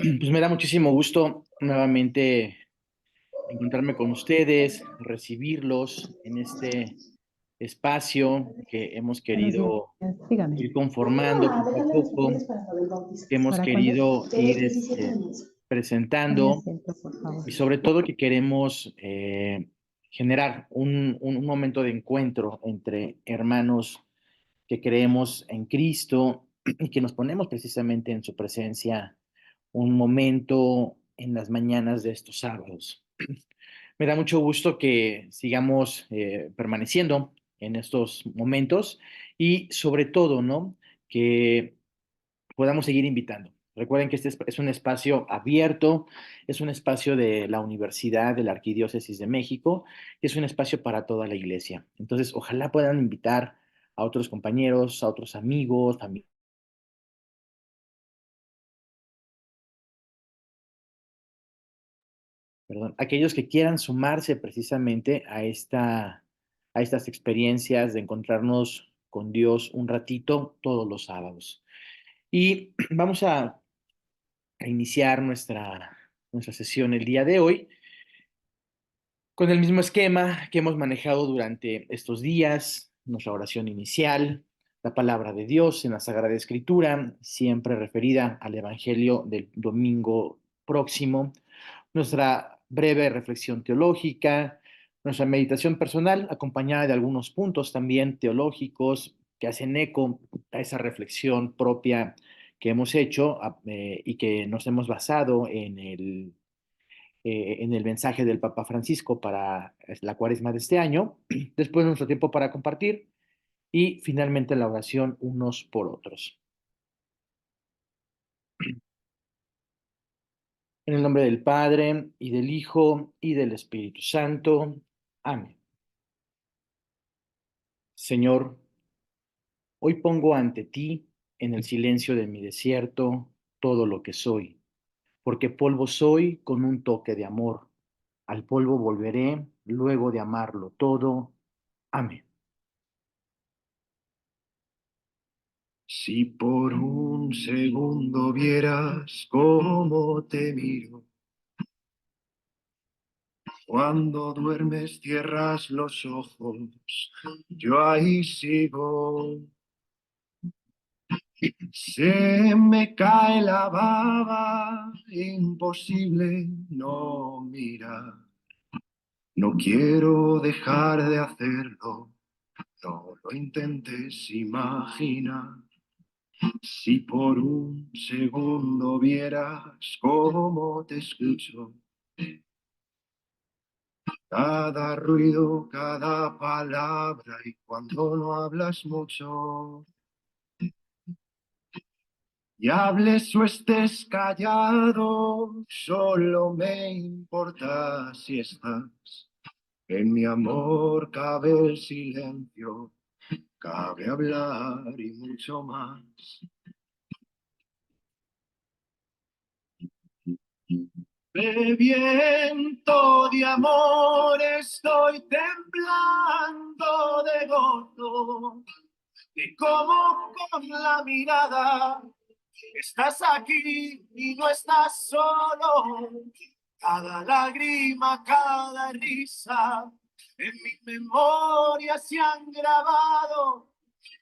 Pues me da muchísimo gusto nuevamente encontrarme con ustedes, recibirlos en este espacio que hemos Buenos días, querido dígame. ir conformando Ah, poco a déjame los poco, papeles para lo del bautizo. que hemos ¿Para cuándo? querido ir 17 de marzo. Tome presentando asiento, por favor. y sobre todo que queremos generar un momento de encuentro entre hermanos que creemos en Cristo y que nos ponemos precisamente en su presencia un momento en las mañanas de estos sábados. Me da mucho gusto que sigamos permaneciendo en estos momentos y sobre todo, ¿no? Que podamos seguir invitando. Recuerden que este es un espacio abierto, es un espacio de la Universidad de la Arquidiócesis de México y es un espacio para toda la iglesia. Entonces, ojalá puedan invitar a otros compañeros, a otros amigos, familiares, perdón, aquellos que quieran sumarse precisamente a estas experiencias de encontrarnos con Dios un ratito todos los sábados. Y vamos a iniciar nuestra sesión el día de hoy con el mismo esquema que hemos manejado durante estos días, nuestra oración inicial, la palabra de Dios en la Sagrada Escritura, siempre referida al Evangelio del domingo próximo, nuestra breve reflexión teológica, nuestra meditación personal, acompañada de algunos puntos también teológicos que hacen eco a esa reflexión propia que hemos hecho y que nos hemos basado en el mensaje del Papa Francisco para la cuaresma de este año, después nuestro tiempo para compartir y finalmente la oración unos por otros. En el nombre del Padre y del Hijo y del Espíritu Santo. Amén. Señor, hoy pongo ante ti, en el silencio de mi desierto, todo lo que soy, porque polvo soy con un toque de amor. Al polvo volveré luego de amarlo todo. Amén. Si por un segundo vieras cómo te miro, cuando duermes cierras los ojos, yo ahí sigo. Se me cae la baba, imposible no mirar. No quiero dejar de hacerlo, no lo intentes imaginar. Si por un segundo vieras cómo te escucho, cada ruido, cada palabra y cuando no hablas mucho, y hables o estés callado, solo me importa si estás. En mi amor cabe el silencio, cabe hablar y mucho más. Bebiendo de amor estoy temblando de gozo, y como con la mirada estás aquí y no estás solo. Cada lágrima, cada risa en mi memoria se han grabado.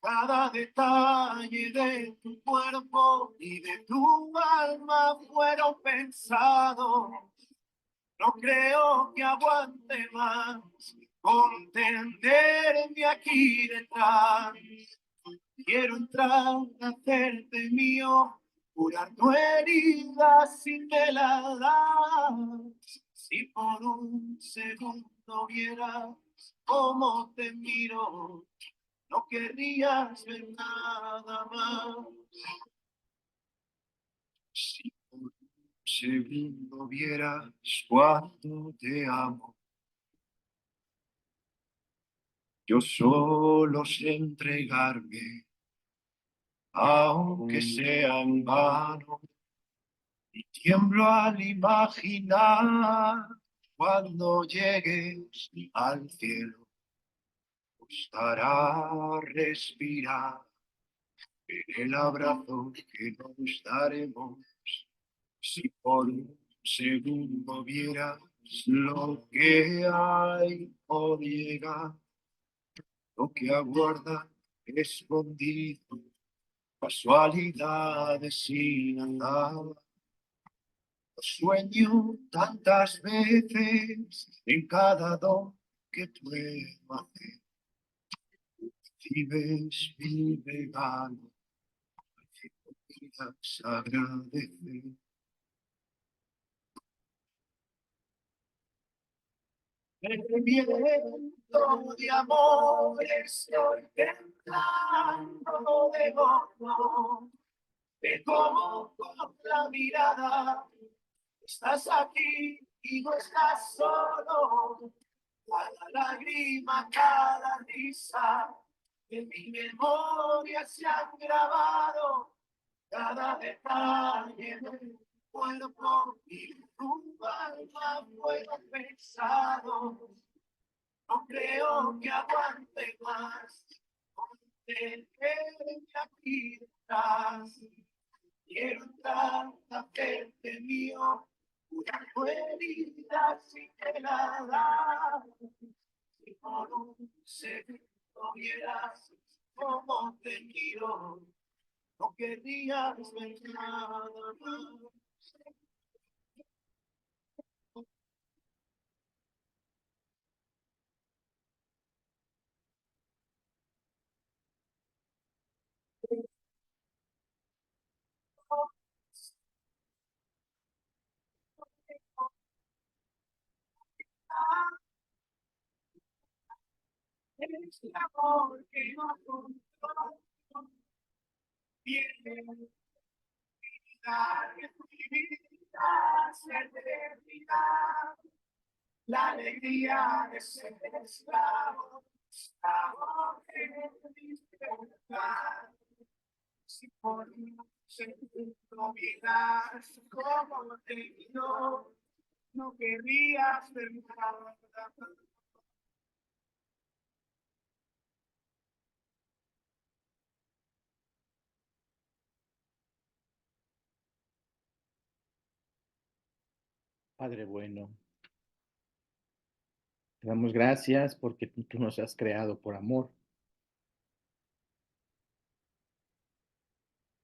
Cada detalle de tu cuerpo y de tu alma fueron pensados. No creo que aguante más contenderme aquí detrás. Quiero entrar, hacerte mío, curar tu herida si me la das. Si por un segundo vieras cómo te miro, no querrías ver nada más. Si por un segundo vieras cuánto te amo, yo solo sé entregarme, aunque sea en vano, y tiemblo al imaginar cuando llegues al cielo. Costará respirar en el abrazo que nos daremos. Si por un segundo vieras lo que hay por llegar, lo que aguarda escondido, casualidades sin andar. Sueño tantas veces en cada don que puedo hacer. Vives mi regalo, vidas agradecer. El viento de amor estoy temblando de gozo, de cómo con la mirada estás aquí y no estás solo. Cada lágrima, cada risa, en mi memoria se han grabado, cada detalle del cuerpo y tu alma fueron pensados. No creo que aguante más, de que aquí estás. Quiero entrar a verte mío, curando heridas sin nada. Si por un segundo vieras cómo te quiero, no querrías ver nada más. Este amor que no controlo, viene a vida, ser eternidad. La alegría de ser esclavo, esclavo de libertad. Si por un segundo miras como te quiero, no querrías ver nada. Padre bueno, te damos gracias porque tú nos has creado por amor.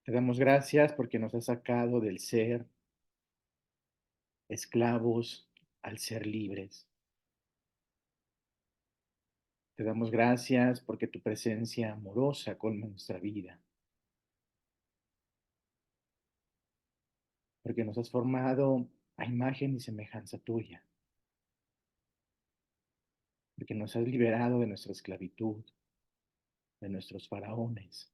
Te damos gracias porque nos has sacado del ser esclavos al ser libres. Te damos gracias porque tu presencia amorosa colma nuestra vida, porque nos has formado a imagen y semejanza tuya, porque nos has liberado de nuestra esclavitud, de nuestros faraones.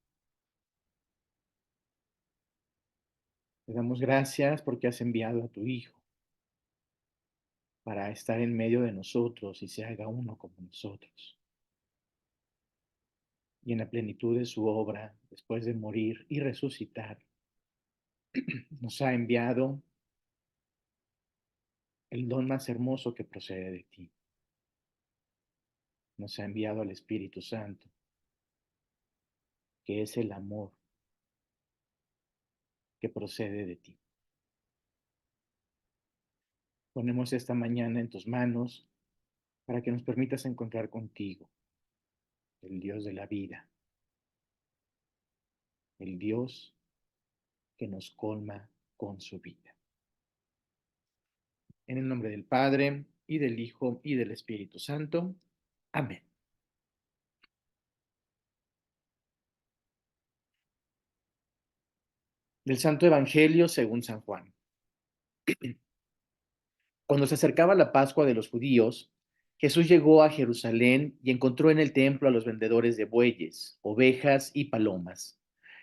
Te damos gracias porque has enviado a tu Hijo para estar en medio de nosotros y se haga uno como nosotros. Y en la plenitud de su obra, después de morir y resucitar, nos ha enviado el don más hermoso que procede de ti. Nos ha enviado al Espíritu Santo, que es el amor que procede de ti. Ponemos esta mañana en tus manos para que nos permitas encontrar contigo, el Dios de la vida, el Dios que nos colma con su vida. En el nombre del Padre, y del Hijo, y del Espíritu Santo. Amén. Del Santo Evangelio según San Juan. Cuando se acercaba la Pascua de los judíos, Jesús llegó a Jerusalén y encontró en el templo a los vendedores de bueyes, ovejas y palomas,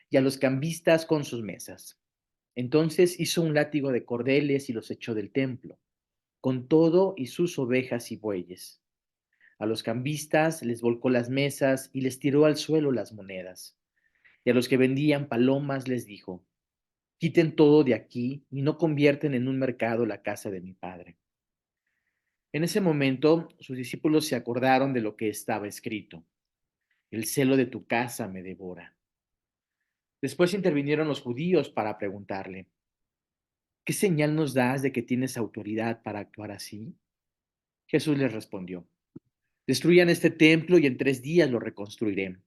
y a los cambistas con sus mesas. Entonces hizo un látigo de cordeles y los echó del templo, con todo y sus ovejas y bueyes. A los cambistas les volcó las mesas y les tiró al suelo las monedas. Y a los que vendían palomas les dijo: quiten todo de aquí y no convierten en un mercado la casa de mi padre. En ese momento sus discípulos se acordaron de lo que estaba escrito: el celo de tu casa me devora. Después intervinieron los judíos para preguntarle: ¿qué señal nos das de que tienes autoridad para actuar así? Jesús les respondió, destruyan este templo y en 3 días lo reconstruiré.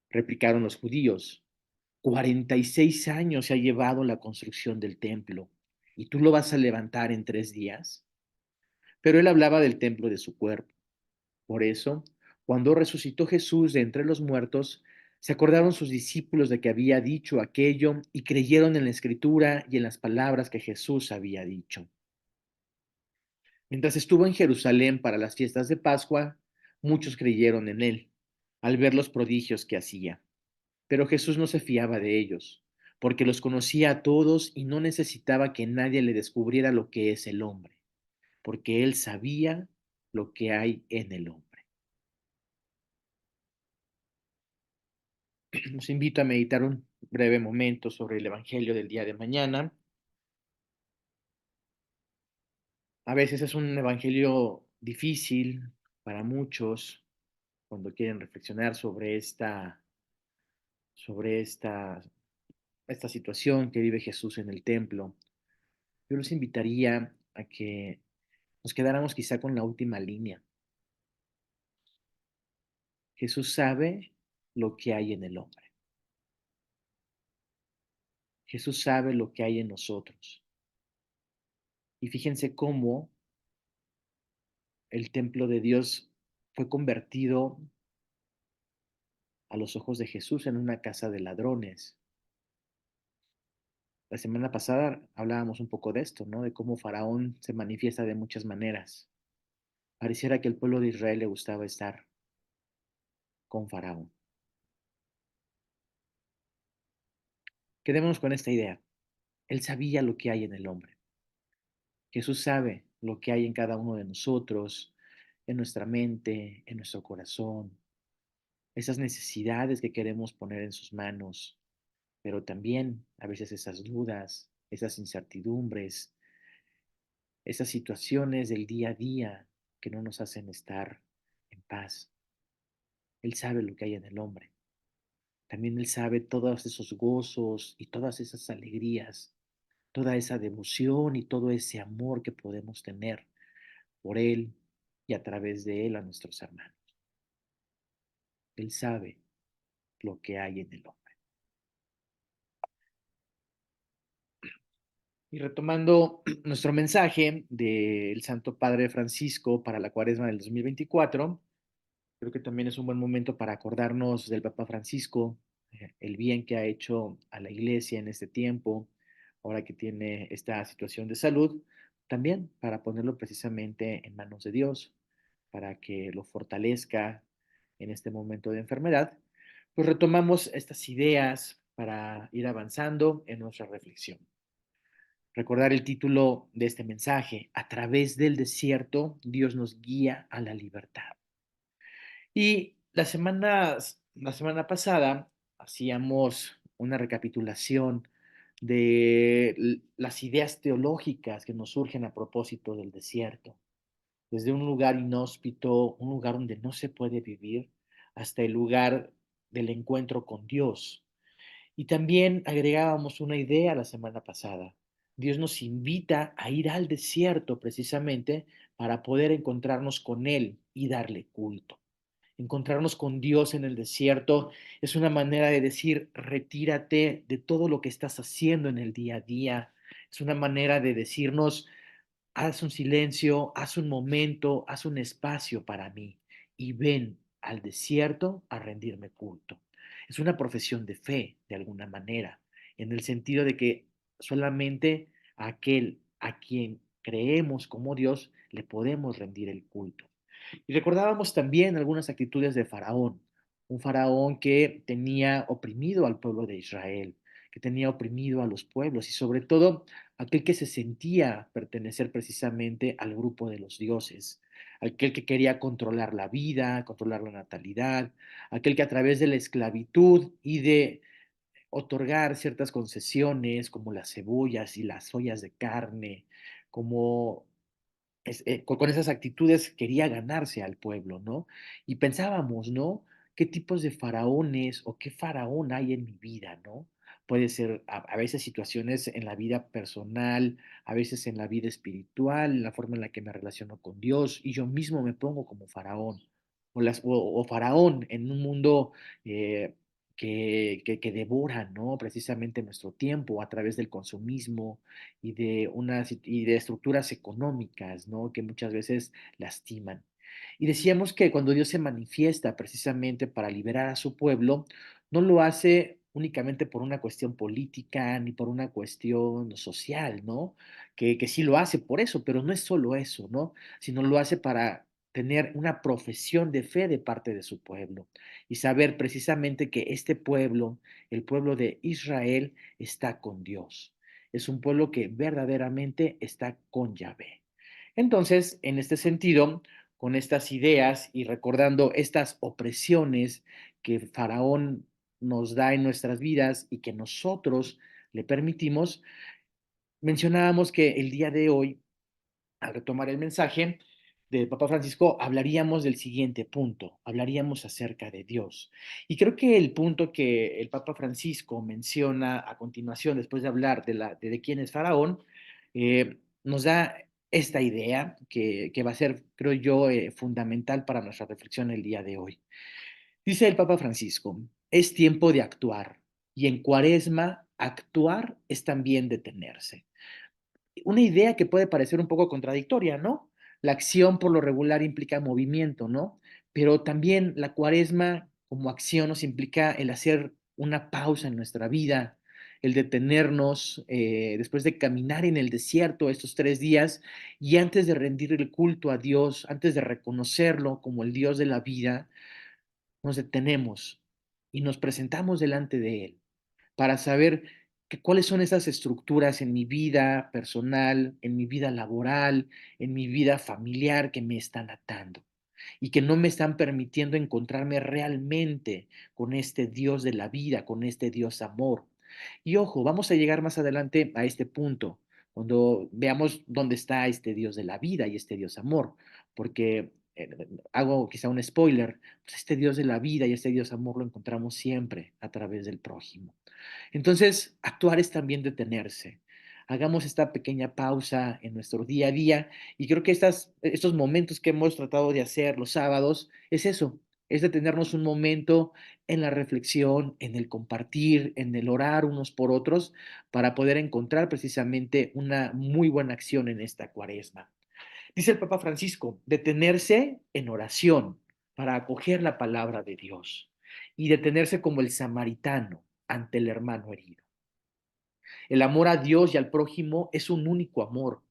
Replicaron los judíos, 46 años se ha llevado la construcción del templo, ¿y tú lo vas a levantar en 3 días? Pero él hablaba del templo de su cuerpo. Por eso, cuando resucitó Jesús de entre los muertos, se acordaron sus discípulos de que había dicho aquello y creyeron en la escritura y en las palabras que Jesús había dicho. Mientras estuvo en Jerusalén para las fiestas de Pascua, muchos creyeron en él, al ver los prodigios que hacía. Pero Jesús no se fiaba de ellos, porque los conocía a todos y no necesitaba que nadie le descubriera lo que es el hombre, porque él sabía lo que hay en el hombre. Los invito a meditar un breve momento sobre el Evangelio del día de mañana. A veces es un Evangelio difícil para muchos cuando quieren reflexionar sobre esta situación que vive Jesús en el templo. Yo los invitaría a que nos quedáramos quizá con la última línea. Jesús sabe lo que hay en el hombre. Jesús sabe lo que hay en nosotros. Y fíjense cómo el templo de Dios fue convertido a los ojos de Jesús en una casa de ladrones. La semana pasada hablábamos un poco de esto, ¿no? De cómo Faraón se manifiesta de muchas maneras. Pareciera que el pueblo de Israel le gustaba estar con Faraón. Quedémonos con esta idea. Él sabía lo que hay en el hombre. Jesús sabe lo que hay en cada uno de nosotros, en nuestra mente, en nuestro corazón, esas necesidades que queremos poner en sus manos, pero también a veces esas dudas, esas incertidumbres, esas situaciones del día a día que no nos hacen estar en paz. Él sabe lo que hay en el hombre. También Él sabe todos esos gozos y todas esas alegrías, toda esa devoción y todo ese amor que podemos tener por Él y a través de Él a nuestros hermanos. Él sabe lo que hay en el hombre. Y retomando nuestro mensaje del Santo Padre Francisco para la Cuaresma del 2024, creo que también es un buen momento para acordarnos del Papa Francisco, el bien que ha hecho a la Iglesia en este tiempo, ahora que tiene esta situación de salud, también para ponerlo precisamente en manos de Dios, para que lo fortalezca en este momento de enfermedad. Pues retomamos estas ideas para ir avanzando en nuestra reflexión. Recordar el título de este mensaje: a través del desierto, Dios nos guía a la libertad. Y la semana pasada hacíamos una recapitulación de las ideas teológicas que nos surgen a propósito del desierto, desde un lugar inhóspito, un lugar donde no se puede vivir, hasta el lugar del encuentro con Dios. Y también agregábamos una idea la semana pasada. Dios nos invita a ir al desierto precisamente para poder encontrarnos con Él y darle culto. Encontrarnos con Dios en el desierto es una manera de decir, retírate de todo lo que estás haciendo en el día a día. Es una manera de decirnos, haz un silencio, haz un momento, haz un espacio para mí y ven al desierto a rendirme culto. Es una profesión de fe, de alguna manera, en el sentido de que solamente a aquel a quien creemos como Dios le podemos rendir el culto. Y recordábamos también algunas actitudes de Faraón, un Faraón que tenía oprimido al pueblo de Israel, que tenía oprimido a los pueblos y sobre todo aquel que se sentía pertenecer precisamente al grupo de los dioses, aquel que quería controlar la vida, controlar la natalidad, aquel que a través de la esclavitud y de otorgar ciertas concesiones como las cebollas y las ollas de carne, como con esas actitudes quería ganarse al pueblo, ¿no? Y pensábamos, ¿no? ¿Qué tipos de faraones o qué faraón hay en mi vida, ¿no? puede ser a veces situaciones en la vida personal, a veces en la vida espiritual, en la forma en la que me relaciono con Dios, y yo mismo me pongo como faraón, o faraón en un mundo eh, que devora, ¿no? Precisamente nuestro tiempo a través del consumismo y de estructuras económicas, ¿no? Que muchas veces lastiman. Y decíamos que cuando Dios se manifiesta precisamente para liberar a su pueblo, no lo hace únicamente por una cuestión política ni por una cuestión social, ¿no? Que sí lo hace por eso, pero no es solo eso, ¿no? Sino lo hace para tener una profesión de fe de parte de su pueblo y saber precisamente que este pueblo, el pueblo de Israel, está con Dios. Es un pueblo que verdaderamente está con Yahvé. Entonces, en este sentido, con estas ideas y recordando estas opresiones que Faraón nos da en nuestras vidas y que nosotros le permitimos, mencionábamos que el día de hoy, al retomar el mensaje del Papa Francisco, hablaríamos del siguiente punto, hablaríamos acerca de Dios. Y creo que el punto que el Papa Francisco menciona a continuación, después de hablar de quién es Faraón, nos da esta idea que va a ser, creo yo, fundamental para nuestra reflexión el día de hoy. Dice el Papa Francisco, es tiempo de actuar y en Cuaresma actuar es también detenerse. Una idea que puede parecer un poco contradictoria, ¿no? La acción por lo regular implica movimiento, ¿no? Pero también la Cuaresma como acción nos implica el hacer una pausa en nuestra vida, el detenernos después de caminar en el desierto estos 3 días y antes de rendir el culto a Dios, antes de reconocerlo como el Dios de la vida, nos detenemos y nos presentamos delante de Él para saber cuáles son esas estructuras en mi vida personal, en mi vida laboral, en mi vida familiar que me están atando y que no me están permitiendo encontrarme realmente con este Dios de la vida, con este Dios amor. Y ojo, vamos a llegar más adelante a este punto, cuando veamos dónde está este Dios de la vida y este Dios amor, porque hago quizá un spoiler, pues este Dios de la vida y este Dios amor lo encontramos siempre a través del prójimo. Entonces, actuar es también detenerse. Hagamos esta pequeña pausa en nuestro día a día y creo que estos momentos que hemos tratado de hacer los sábados es eso, es detenernos un momento en la reflexión, en el compartir, en el orar unos por otros para poder encontrar precisamente una muy buena acción en esta cuaresma. Dice el Papa Francisco, detenerse en oración para acoger la palabra de Dios y detenerse como el samaritano ante el hermano herido. El amor a Dios y al prójimo es un único amor.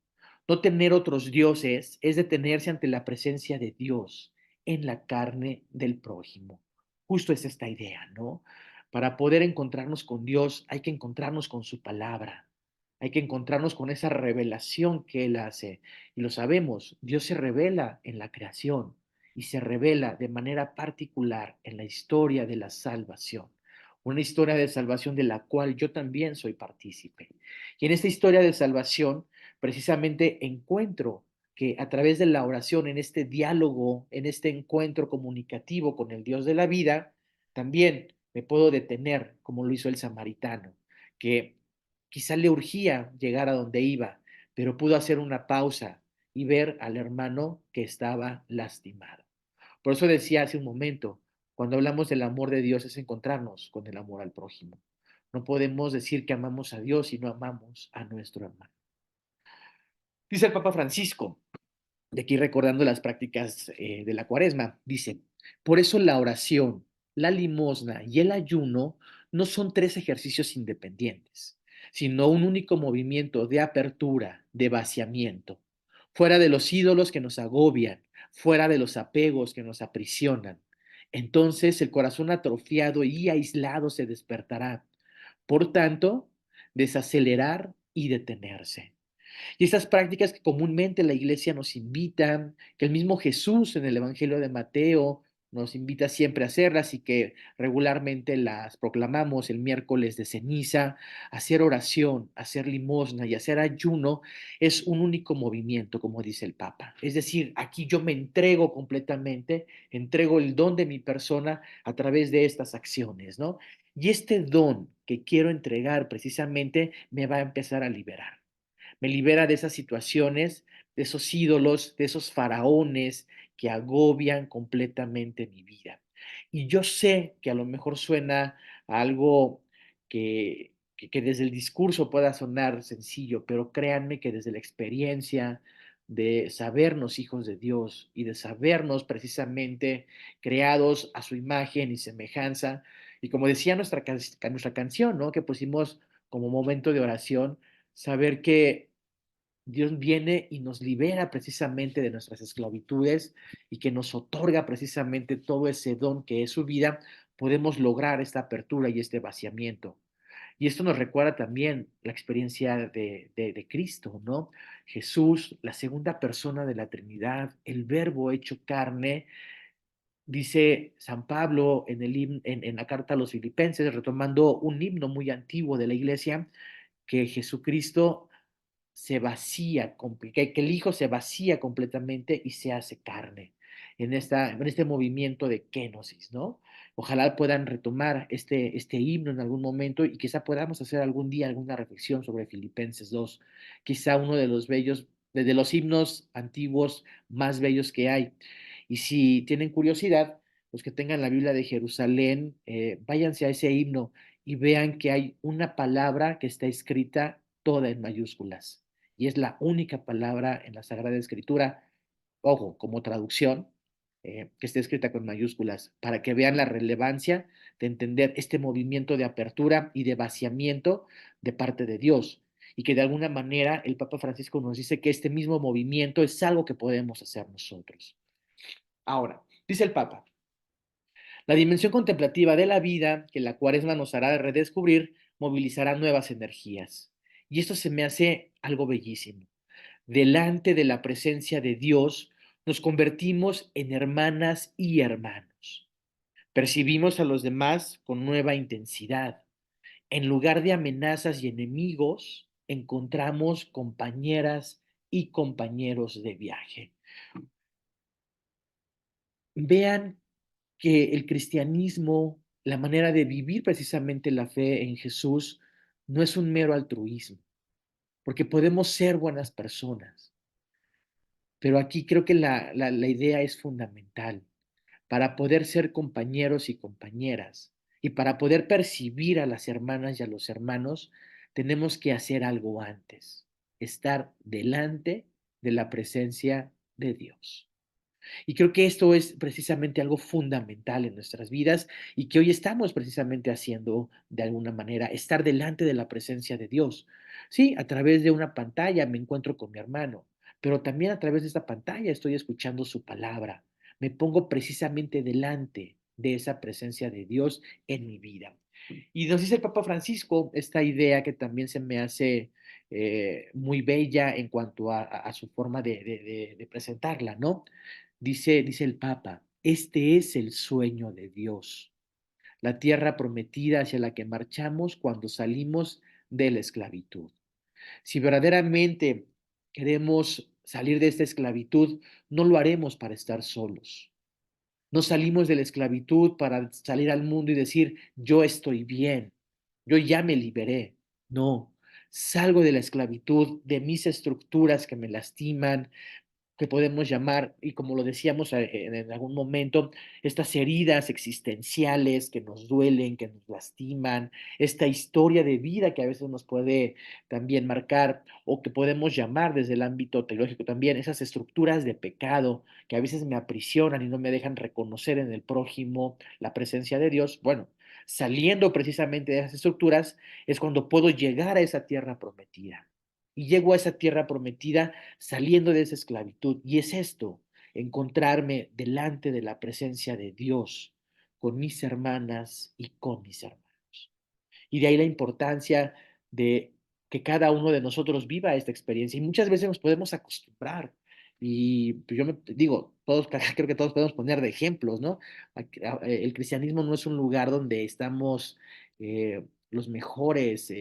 No tener otros dioses es detenerse ante la presencia de Dios en la carne del prójimo. Justo es esta idea, ¿no? Para poder encontrarnos con Dios hay que encontrarnos con su palabra. Hay que encontrarnos con esa revelación que Él hace. Y lo sabemos, Dios se revela en la creación y se revela de manera particular en la historia de la salvación, una historia de salvación de la cual yo también soy partícipe. Y en esta historia de salvación, precisamente encuentro que a través de la oración, en este diálogo, en este encuentro comunicativo con el Dios de la vida, también me puedo detener, como lo hizo el samaritano, que quizá le urgía llegar a donde iba, pero pudo hacer una pausa y ver al hermano que estaba lastimado. Por eso decía hace un momento, cuando hablamos del amor de Dios es encontrarnos con el amor al prójimo. No podemos decir que amamos a Dios y no amamos a nuestro hermano. Dice el Papa Francisco, de aquí recordando las prácticas de la cuaresma, dice, por eso la oración, la limosna y el ayuno no son 3 ejercicios independientes, sino un único movimiento de apertura, de vaciamiento, fuera de los ídolos que nos agobian, fuera de los apegos que nos aprisionan. Entonces el corazón atrofiado y aislado se despertará. Por tanto, desacelerar y detenerse. Y estas prácticas que comúnmente la iglesia nos invita, que el mismo Jesús en el Evangelio de Mateo nos invita siempre a hacerlas y que regularmente las proclamamos el miércoles de ceniza, hacer oración, hacer limosna y hacer ayuno es un único movimiento, como dice el Papa. Es decir, aquí yo me entrego completamente, entrego el don de mi persona a través de estas acciones, ¿no? Y este don que quiero entregar precisamente me va a empezar a liberar. Me libera de esas situaciones, de esos ídolos, de esos faraones que agobian completamente mi vida. Y yo sé que a lo mejor suena a algo que desde el discurso pueda sonar sencillo, pero créanme que desde la experiencia de sabernos hijos de Dios y de sabernos precisamente creados a su imagen y semejanza, y como decía nuestra canción, ¿no? Que pusimos como momento de oración, saber que Dios viene y nos libera precisamente de nuestras esclavitudes y que nos otorga precisamente todo ese don que es su vida, podemos lograr esta apertura y este vaciamiento. Y esto nos recuerda también la experiencia de Cristo, ¿no? Jesús, la segunda persona de la Trinidad, el verbo hecho carne, dice San Pablo en la carta a los filipenses, retomando un himno muy antiguo de la iglesia, que Jesucristo se vacía, que el Hijo se vacía completamente y se hace carne en este movimiento de kenosis, ¿no? Ojalá puedan retomar este himno en algún momento y quizá podamos hacer algún día alguna reflexión sobre Filipenses 2, quizá uno de los bellos, de los himnos antiguos más bellos que hay. Y si tienen curiosidad, los que tengan la Biblia de Jerusalén, váyanse a ese himno y vean que hay una palabra que está escrita toda en mayúsculas. Y es la única palabra en la Sagrada Escritura, ojo, como traducción, que esté escrita con mayúsculas, para que vean la relevancia de entender este movimiento de apertura y de vaciamiento de parte de Dios. Y que de alguna manera el Papa Francisco nos dice que este mismo movimiento es algo que podemos hacer nosotros. Ahora, dice el Papa, la dimensión contemplativa de la vida que la cuaresma nos hará redescubrir movilizará nuevas energías. Y esto se me hace algo bellísimo. Delante de la presencia de Dios nos convertimos en hermanas y hermanos. Percibimos a los demás con nueva intensidad. En lugar de amenazas y enemigos, encontramos compañeras y compañeros de viaje. Vean que el cristianismo, la manera de vivir precisamente la fe en Jesús, no es un mero altruismo, porque podemos ser buenas personas, pero aquí creo que la idea es fundamental. Para poder ser compañeros y compañeras y para poder percibir a las hermanas y a los hermanos, tenemos que hacer algo antes, estar delante de la presencia de Dios. Y creo que esto es precisamente algo fundamental en nuestras vidas y que hoy estamos precisamente haciendo de alguna manera, estar delante de la presencia de Dios. Sí, a través de una pantalla me encuentro con mi hermano, pero también a través de esta pantalla estoy escuchando su palabra. Me pongo precisamente delante de esa presencia de Dios en mi vida. Y nos dice el Papa Francisco esta idea que también se me hace muy bella en cuanto a su forma de presentarla, ¿no? Dice el Papa, este es el sueño de Dios, la tierra prometida hacia la que marchamos cuando salimos de la esclavitud. Si verdaderamente queremos salir de esta esclavitud, no lo haremos para estar solos. No salimos de la esclavitud para salir al mundo y decir, yo estoy bien, yo ya me liberé. No, salgo de la esclavitud, de mis estructuras que me lastiman, que podemos llamar, y como lo decíamos en algún momento, estas heridas existenciales que nos duelen, que nos lastiman, esta historia de vida que a veces nos puede también marcar, o que podemos llamar desde el ámbito teológico también, esas estructuras de pecado que a veces me aprisionan y no me dejan reconocer en el prójimo la presencia de Dios. Bueno, saliendo precisamente de esas estructuras es cuando puedo llegar a esa tierra prometida. Y llego a esa tierra prometida saliendo de esa esclavitud. Y es esto, encontrarme delante de la presencia de Dios con mis hermanas y con mis hermanos. Y de ahí la importancia de que cada uno de nosotros viva esta experiencia. Y muchas veces nos podemos acostumbrar. Y pues, yo me digo, todos, creo que todos podemos poner de ejemplos, ¿no? El cristianismo no es un lugar donde estamos los mejores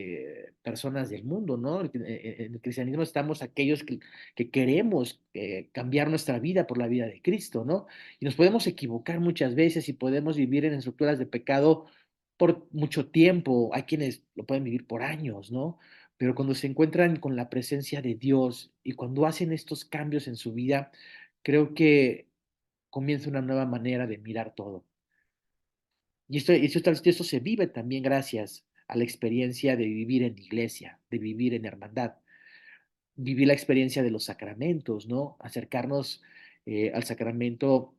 personas del mundo, ¿no? En el cristianismo estamos aquellos que queremos cambiar nuestra vida por la vida de Cristo, ¿no? Y nos podemos equivocar muchas veces y podemos vivir en estructuras de pecado por mucho tiempo, hay quienes lo pueden vivir por años, ¿no? Pero cuando se encuentran con la presencia de Dios y cuando hacen estos cambios en su vida, creo que comienza una nueva manera de mirar todo. Esto se vive también gracias a la experiencia de vivir en iglesia, de vivir en hermandad, vivir la experiencia de los sacramentos, ¿no? Acercarnos al sacramento,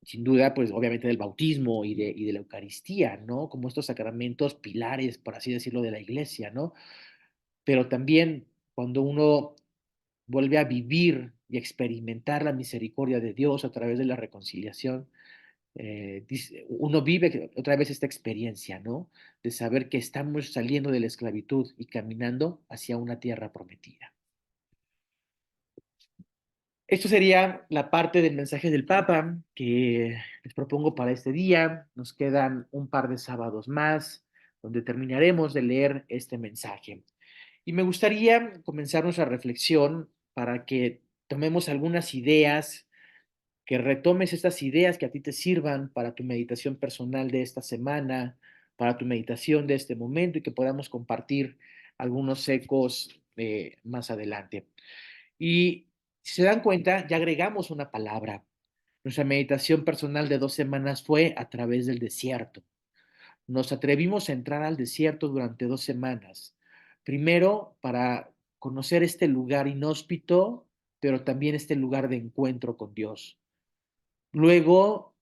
sin duda, pues obviamente del bautismo y de la Eucaristía, ¿no? Como estos sacramentos pilares, por así decirlo, de la iglesia, ¿no? Pero también cuando uno vuelve a vivir y experimentar la misericordia de Dios a través de la reconciliación, uno vive otra vez esta experiencia, ¿no? De saber que estamos saliendo de la esclavitud y caminando hacia una tierra prometida. Esto sería la parte del mensaje del Papa que les propongo para este día. Nos quedan un par de sábados más donde terminaremos de leer este mensaje. Y me gustaría comenzar nuestra reflexión para que tomemos algunas ideas, que retomes estas ideas que a ti te sirvan para tu meditación personal de esta semana, para tu meditación de este momento y que podamos compartir algunos ecos más adelante. Y si se dan cuenta, ya agregamos una palabra. Nuestra meditación personal de 2 semanas fue a través del desierto. Nos atrevimos a entrar al desierto durante 2 semanas. Primero, para conocer este lugar inhóspito, pero también este lugar de encuentro con Dios. Luego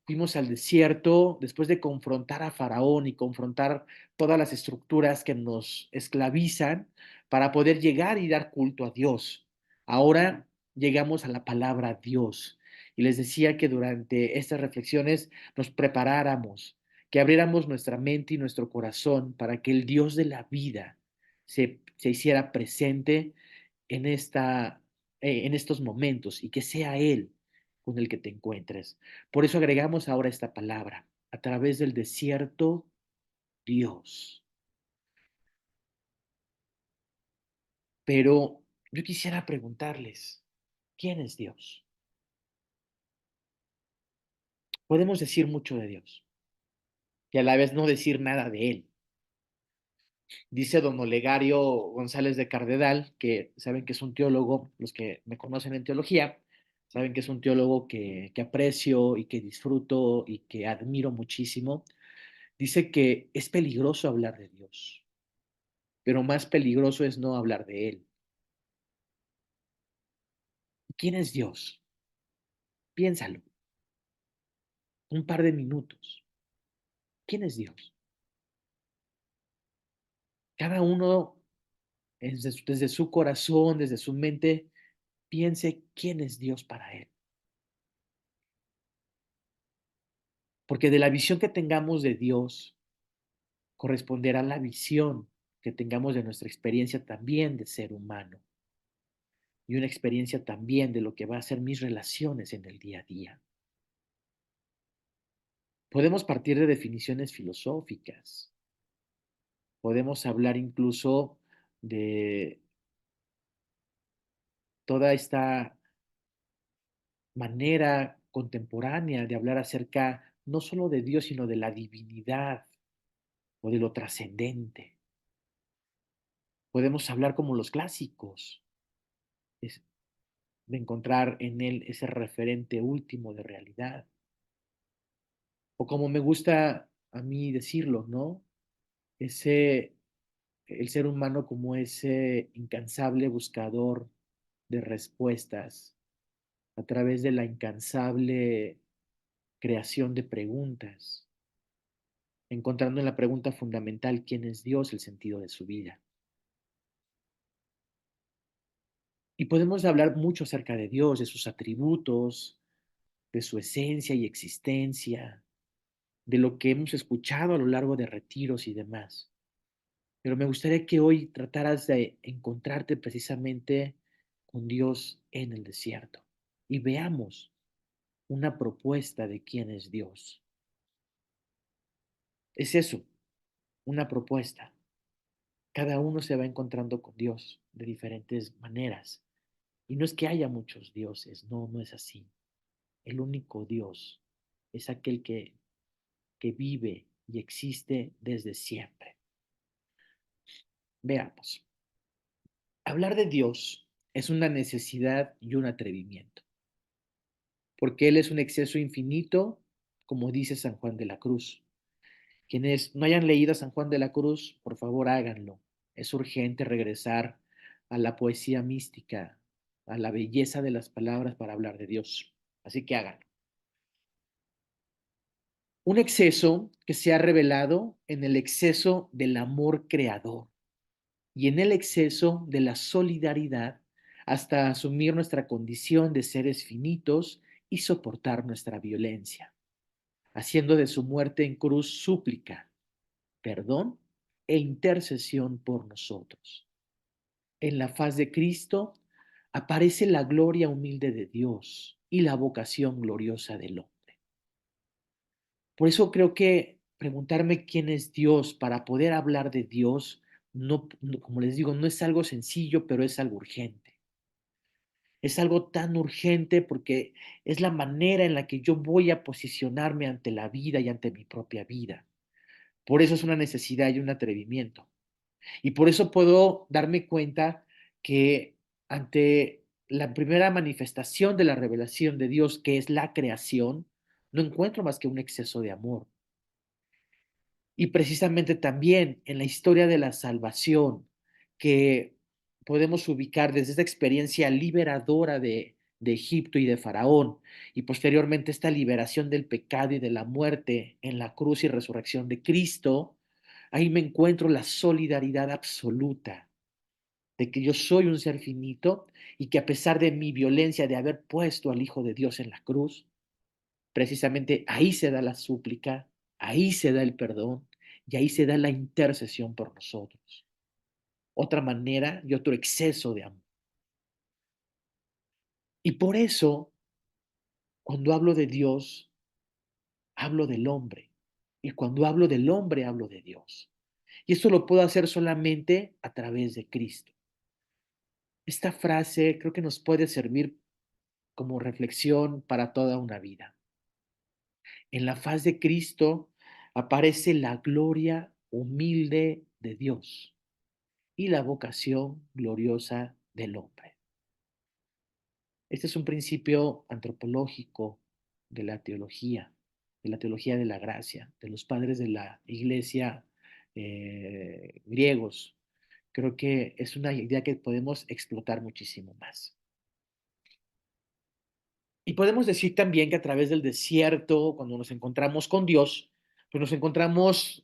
fuimos al desierto después de confrontar a Faraón y confrontar todas las estructuras que nos esclavizan para poder llegar y dar culto a Dios. Ahora llegamos a la palabra Dios. Y les decía que durante estas reflexiones nos preparáramos, que abriéramos nuestra mente y nuestro corazón para que el Dios de la vida se hiciera presente en, en estos momentos y que sea Él con el que te encuentres. Por eso agregamos ahora esta palabra, a través del desierto, Dios. Pero yo quisiera preguntarles, ¿quién es Dios? Podemos decir mucho de Dios y a la vez no decir nada de Él. Dice don Olegario González de Cardedal, que saben que es un teólogo, los que me conocen en teología, saben que es un teólogo que aprecio y que disfruto y que admiro muchísimo. Dice que es peligroso hablar de Dios, pero más peligroso es no hablar de Él. ¿Quién es Dios? Piénsalo, un par de minutos. ¿Quién es Dios? Cada uno desde su corazón, desde su mente, piense quién es Dios para Él. Porque de la visión que tengamos de Dios corresponderá la visión que tengamos de nuestra experiencia también de ser humano y una experiencia también de lo que va a ser mis relaciones en el día a día. Podemos partir de definiciones filosóficas, podemos hablar incluso de toda esta manera contemporánea de hablar acerca no solo de Dios, sino de la divinidad o de lo trascendente. Podemos hablar como los clásicos, es de encontrar en él ese referente último de realidad. O como me gusta a mí decirlo, ¿no? Ese, el ser humano como ese incansable buscador de respuestas a través de la incansable creación de preguntas, encontrando en la pregunta fundamental quién es Dios el sentido de su vida. Y podemos hablar mucho acerca de Dios, de sus atributos, de su esencia y existencia, de lo que hemos escuchado a lo largo de retiros y demás. Pero me gustaría que hoy trataras de encontrarte precisamente con Dios en el desierto y veamos una propuesta de quién es Dios. Es eso, una propuesta. Cada uno se va encontrando con Dios de diferentes maneras. Y no es que haya muchos dioses, no, no es así. El único Dios es aquel que vive y existe desde siempre. Veamos. Hablar de Dios es una necesidad y un atrevimiento, porque Él es un exceso infinito, como dice San Juan de la Cruz. Quienes no hayan leído a San Juan de la Cruz, por favor háganlo. Es urgente regresar a la poesía mística, a la belleza de las palabras para hablar de Dios. Así que háganlo. Un exceso que se ha revelado en el exceso del amor creador y en el exceso de la solidaridad hasta asumir nuestra condición de seres finitos y soportar nuestra violencia, haciendo de su muerte en cruz súplica, perdón e intercesión por nosotros. En la faz de Cristo aparece la gloria humilde de Dios y la vocación gloriosa del hombre. Por eso creo que preguntarme quién es Dios para poder hablar de Dios, como les digo, no es algo sencillo, pero es algo urgente. Es algo tan urgente porque es la manera en la que yo voy a posicionarme ante la vida y ante mi propia vida. Por eso es una necesidad y un atrevimiento. Y por eso puedo darme cuenta que ante la primera manifestación de la revelación de Dios, que es la creación, no encuentro más que un exceso de amor. Y precisamente también en la historia de la salvación, que podemos ubicar desde esta experiencia liberadora de Egipto y de Faraón, y posteriormente esta liberación del pecado y de la muerte en la cruz y resurrección de Cristo, ahí me encuentro la solidaridad absoluta de que yo soy un ser finito y que a pesar de mi violencia de haber puesto al Hijo de Dios en la cruz, precisamente ahí se da la súplica, ahí se da el perdón y ahí se da la intercesión por nosotros. Otra manera y otro exceso de amor. Y por eso, cuando hablo de Dios, hablo del hombre. Y cuando hablo del hombre, hablo de Dios. Y esto lo puedo hacer solamente a través de Cristo. Esta frase creo que nos puede servir como reflexión para toda una vida. En la faz de Cristo aparece la gloria humilde de Dios y la vocación gloriosa del hombre. Este es un principio antropológico de la teología de la gracia, de los padres de la iglesia griegos. Creo que es una idea que podemos explotar muchísimo más. Y podemos decir también que a través del desierto, cuando nos encontramos con Dios, pues nos encontramos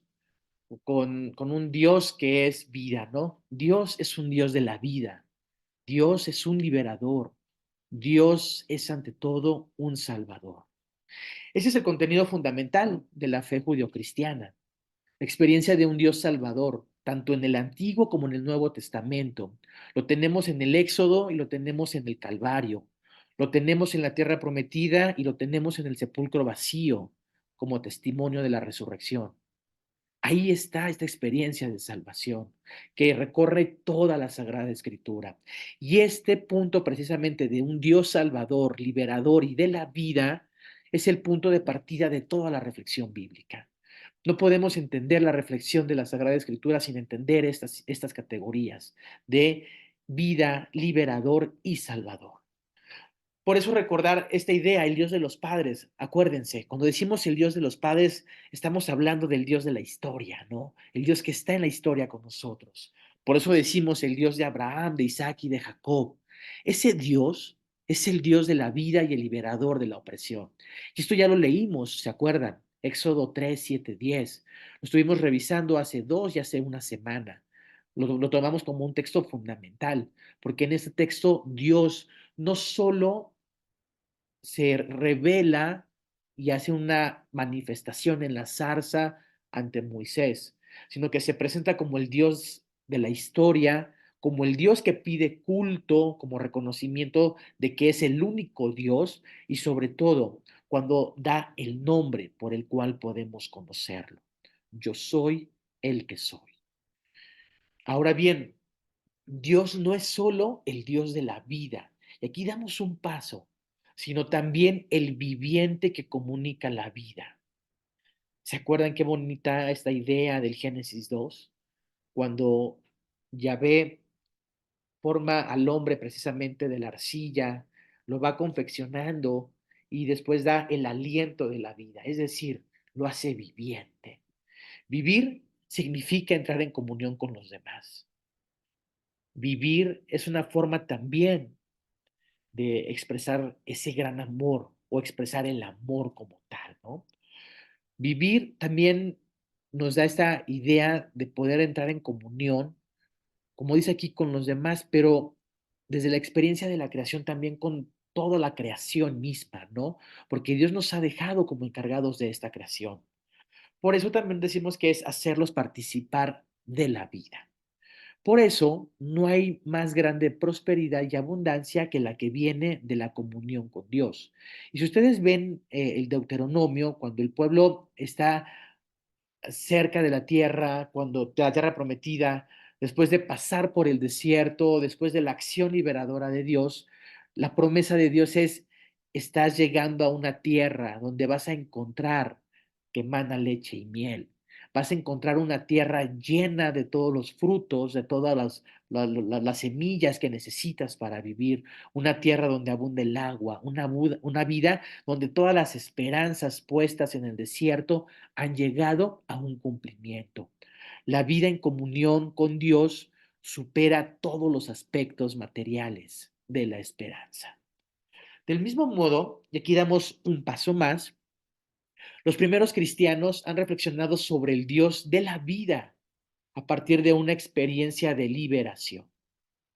con un Dios que es vida, ¿no? Dios es un Dios de la vida, Dios es un liberador, Dios es ante todo un salvador. Ese es el contenido fundamental de la fe judio-cristiana, la experiencia de un Dios salvador, tanto en el Antiguo como en el Nuevo Testamento. Lo tenemos en el Éxodo y lo tenemos en el Calvario. Lo tenemos en la tierra prometida y lo tenemos en el sepulcro vacío como testimonio de la resurrección. Ahí está esta experiencia de salvación que recorre toda la Sagrada Escritura. Y este punto precisamente de un Dios salvador, liberador y de la vida es el punto de partida de toda la reflexión bíblica. No podemos entender la reflexión de la Sagrada Escritura sin entender estas categorías de vida, liberador y salvador. Por eso recordar esta idea, el Dios de los padres, acuérdense, cuando decimos el Dios de los padres, estamos hablando del Dios de la historia, ¿no? El Dios que está en la historia con nosotros. Por eso decimos el Dios de Abraham, de Isaac y de Jacob. Ese Dios es el Dios de la vida y el liberador de la opresión. Y esto ya lo leímos, ¿se acuerdan? Éxodo 3, 7, 10. Lo estuvimos revisando hace 2 y hace una semana. Lo tomamos como un texto fundamental, porque en este texto Dios no solo se revela y hace una manifestación en la zarza ante Moisés, sino que se presenta como el Dios de la historia, como el Dios que pide culto, como reconocimiento de que es el único Dios y sobre todo cuando da el nombre por el cual podemos conocerlo. Yo soy el que soy. Ahora bien, Dios no es solo el Dios de la vida, y aquí damos un paso, sino también el viviente que comunica la vida. ¿Se acuerdan qué bonita esta idea del Génesis 2? Cuando Yahvé forma al hombre precisamente de la arcilla, lo va confeccionando y después da el aliento de la vida, es decir, lo hace viviente. Vivir significa entrar en comunión con los demás. Vivir es una forma también de expresar ese gran amor o expresar el amor como tal, ¿no? Vivir también nos da esta idea de poder entrar en comunión, como dice aquí, con los demás, pero desde la experiencia de la creación también con toda la creación misma, ¿no? Porque Dios nos ha dejado como encargados de esta creación. Por eso también decimos que es hacerlos participar de la vida. Por eso no hay más grande prosperidad y abundancia que la que viene de la comunión con Dios. Y si ustedes ven el Deuteronomio, cuando el pueblo está cerca de la tierra, cuando de la tierra prometida, después de pasar por el desierto, después de la acción liberadora de Dios, la promesa de Dios es, estás llegando a una tierra donde vas a encontrar que emana leche y miel. Vas a encontrar una tierra llena de todos los frutos, de todas las semillas que necesitas para vivir, una tierra donde abunde el agua, una vida donde todas las esperanzas puestas en el desierto han llegado a un cumplimiento. La vida en comunión con Dios supera todos los aspectos materiales de la esperanza. Del mismo modo, y aquí damos un paso más, los primeros cristianos han reflexionado sobre el Dios de la vida a partir de una experiencia de liberación.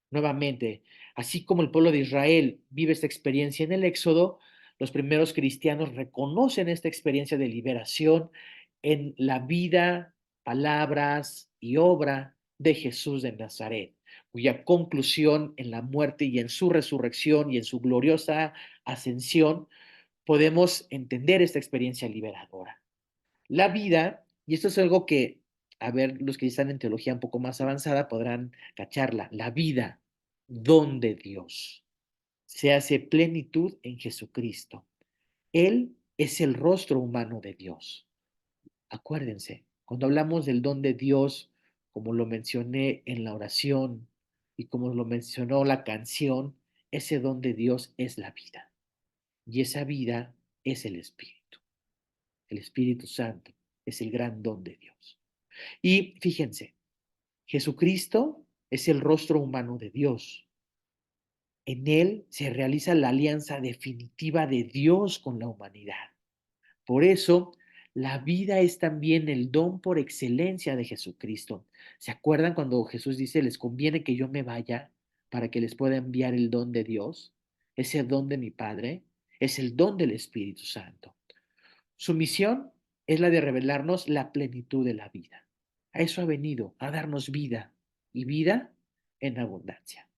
Nuevamente, así como el pueblo de Israel vive esta experiencia en el Éxodo, los primeros cristianos reconocen esta experiencia de liberación en la vida, palabras y obra de Jesús de Nazaret, cuya conclusión en la muerte y en su resurrección y en su gloriosa ascensión podemos entender esta experiencia liberadora. La vida, y esto es algo que, a ver, los que están en teología un poco más avanzada podrán cacharla, la vida, don de Dios, se hace plenitud en Jesucristo. Él es el rostro humano de Dios. Acuérdense, cuando hablamos del don de Dios, como lo mencioné en la oración y como lo mencionó la canción, ese don de Dios es la vida. Y esa vida es el Espíritu. El Espíritu Santo es el gran don de Dios. Y fíjense, Jesucristo es el rostro humano de Dios. En él se realiza la alianza definitiva de Dios con la humanidad. Por eso, la vida es también el don por excelencia de Jesucristo. ¿Se acuerdan cuando Jesús dice, les conviene que yo me vaya para que les pueda enviar el don de Dios? Ese don de mi Padre es el don del Espíritu Santo. Su misión es la de revelarnos la plenitud de la vida. A eso ha venido, a darnos vida y vida en abundancia,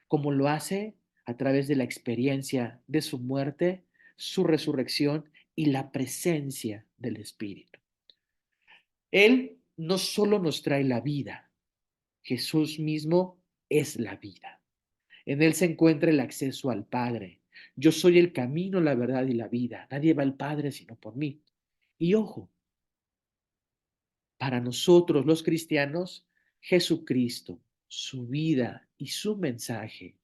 como lo hace a través de la experiencia de su muerte, su resurrección y la presencia del Espíritu. Él no solo nos trae la vida, Jesús mismo es la vida. En Él se encuentra el acceso al Padre. Yo soy el camino, la verdad y la vida. Nadie va al Padre sino por mí. Y ojo, para nosotros los cristianos, Jesucristo, su vida y su mensaje,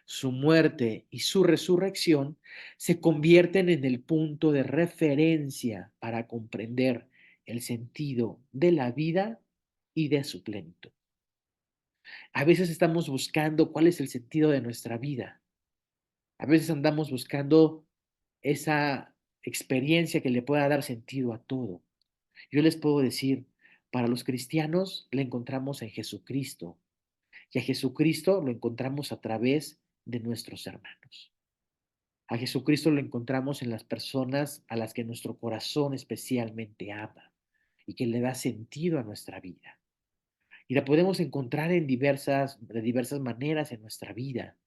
su muerte y su resurrección se convierten en el punto de referencia para comprender el sentido de la vida y de su plenitud. A veces estamos buscando cuál es el sentido de nuestra vida. A veces andamos buscando esa experiencia que le pueda dar sentido a todo. Yo les puedo decir, para los cristianos la encontramos en Jesucristo y a Jesucristo lo encontramos a través de nuestros hermanos. A Jesucristo lo encontramos en las personas a las que nuestro corazón especialmente ama y que le da sentido a nuestra vida. Y la podemos encontrar de diversas maneras en nuestra vida,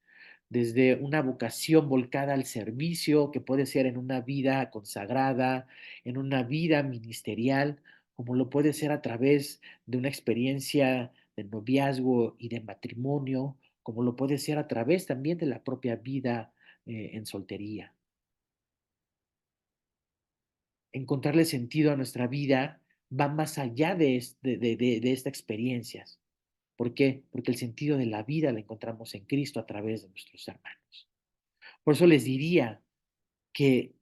desde una vocación volcada al servicio, que puede ser en una vida consagrada, en una vida ministerial, como lo puede ser a través de una experiencia de noviazgo y de matrimonio, como lo puede ser a través también de la propia vida en soltería. encontrarle sentido a nuestra vida va más allá de estas experiencias. ¿Por qué? Porque el sentido de la vida la encontramos en Cristo a través de nuestros hermanos. Por eso les diría que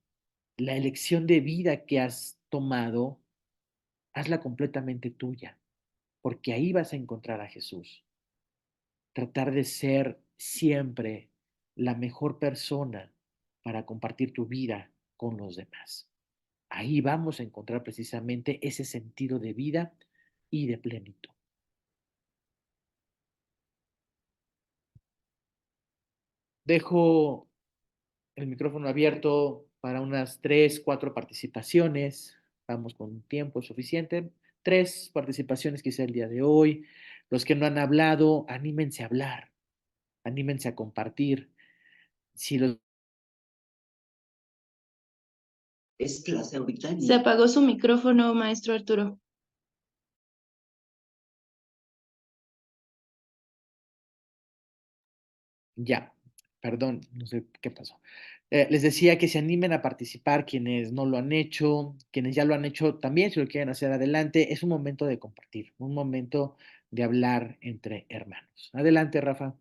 la elección de vida que has tomado, hazla completamente tuya, porque ahí vas a encontrar a Jesús. Tratar de ser siempre la mejor persona para compartir tu vida con los demás. Ahí vamos a encontrar precisamente ese sentido de vida y de plenitud. Dejo el micrófono abierto para unas 3, 4 participaciones. Vamos con tiempo suficiente. 3 participaciones quizá el día de hoy. Los que no han hablado, anímense a hablar, anímense a compartir. Si los... Es Plaza Británica. Se apagó su micrófono, maestro Arturo. Ya, perdón, no sé qué pasó. Les decía que se animen a participar quienes no lo han hecho, quienes ya lo han hecho también, si lo quieren hacer adelante. Es un momento de compartir, un momento de hablar entre hermanos. Adelante, Rafa.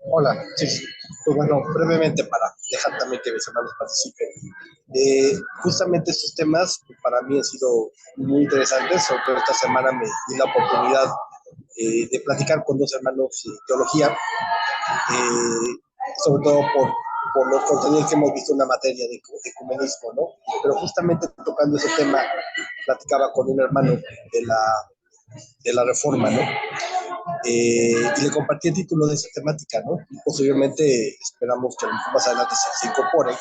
Hola, sí, sí. Pues bueno, brevemente para dejar también que mis hermanos participen. Justamente estos temas para mí han sido muy interesantes, sobre todo esta semana me di la oportunidad de platicar con dos hermanos de teología, sobre todo por los contenidos que hemos visto en la materia de ecumenismo, ¿no? Pero justamente tocando ese tema, platicaba con un hermano de la Reforma, ¿no? Y le compartí el título de esa temática, ¿no? Y posiblemente esperamos que más adelante se incorpore,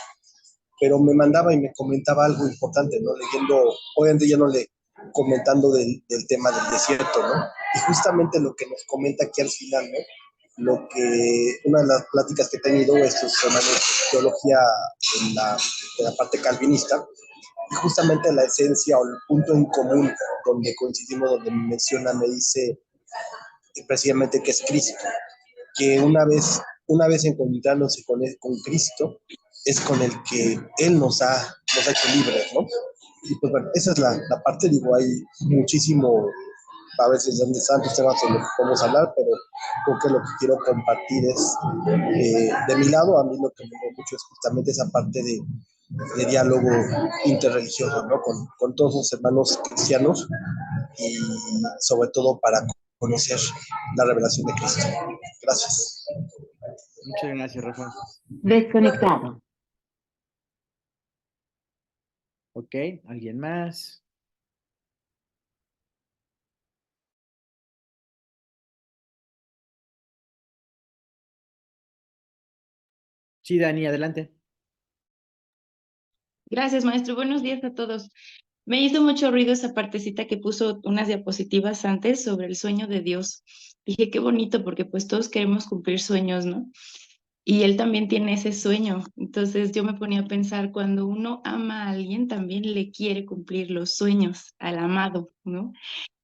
pero me mandaba y me comentaba algo importante, ¿no? Leyendo, obviamente ya no le comentando del tema del desierto, ¿no? Y justamente lo que nos comenta aquí al final, ¿no? Lo que, una de las pláticas que he tenido es sobre teología de la parte calvinista, y justamente la esencia o el punto en común donde coincidimos, donde menciona, me dice precisamente que es Cristo, que una vez encontrándose con Cristo, es con el que Él nos ha hecho libres, ¿no? Y pues bueno, esa es la parte, digo, hay muchísimo, a veces de tantos temas de los que podemos hablar, pero creo que lo que quiero compartir es, de mi lado, a mí lo que me gusta mucho es justamente esa parte de diálogo interreligioso, ¿no? Con todos los hermanos cristianos y sobre todo para conocer la revelación de Cristo. Gracias. Muchas gracias, Rafa. Desconectado. Ok, ¿alguien más? Sí, Dani, adelante. Gracias, maestro. Buenos días a todos. Me hizo mucho ruido esa partecita que puso unas diapositivas antes sobre el sueño de Dios. Dije, qué bonito, porque pues todos queremos cumplir sueños, ¿no? Y él también tiene ese sueño. Entonces yo me ponía a pensar, cuando uno ama a alguien, también le quiere cumplir los sueños al amado, ¿no?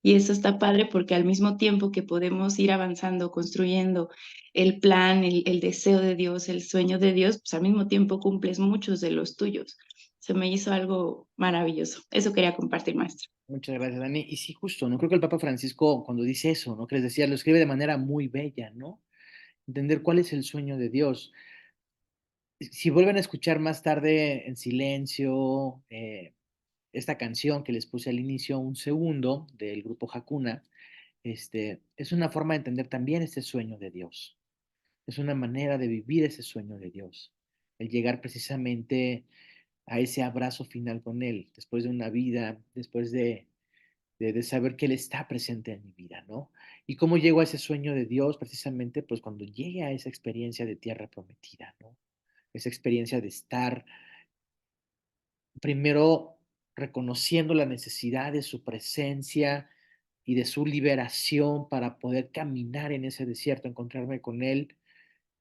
Y eso está padre porque al mismo tiempo que podemos ir avanzando, construyendo el plan, el deseo de Dios, el sueño de Dios, pues al mismo tiempo cumples muchos de los tuyos. Se me hizo algo maravilloso. Eso quería compartir, maestro. Muchas gracias, Dani. Y sí, justo, ¿no? Creo que el Papa Francisco, cuando dice eso, ¿no? Que les decía, lo escribe de manera muy bella, ¿no? Entender cuál es el sueño de Dios. Si vuelven a escuchar más tarde en silencio esta canción que les puse al inicio, un segundo, del grupo Hakuna, es una forma de entender también este sueño de Dios. Es una manera de vivir ese sueño de Dios. El llegar precisamente a ese abrazo final con Él, después de una vida, después de saber que Él está presente en mi vida, ¿no? ¿Y cómo llego a ese sueño de Dios? Precisamente, pues cuando llegue a esa experiencia de tierra prometida, ¿no? Esa experiencia de estar primero reconociendo la necesidad de su presencia y de su liberación para poder caminar en ese desierto, encontrarme con Él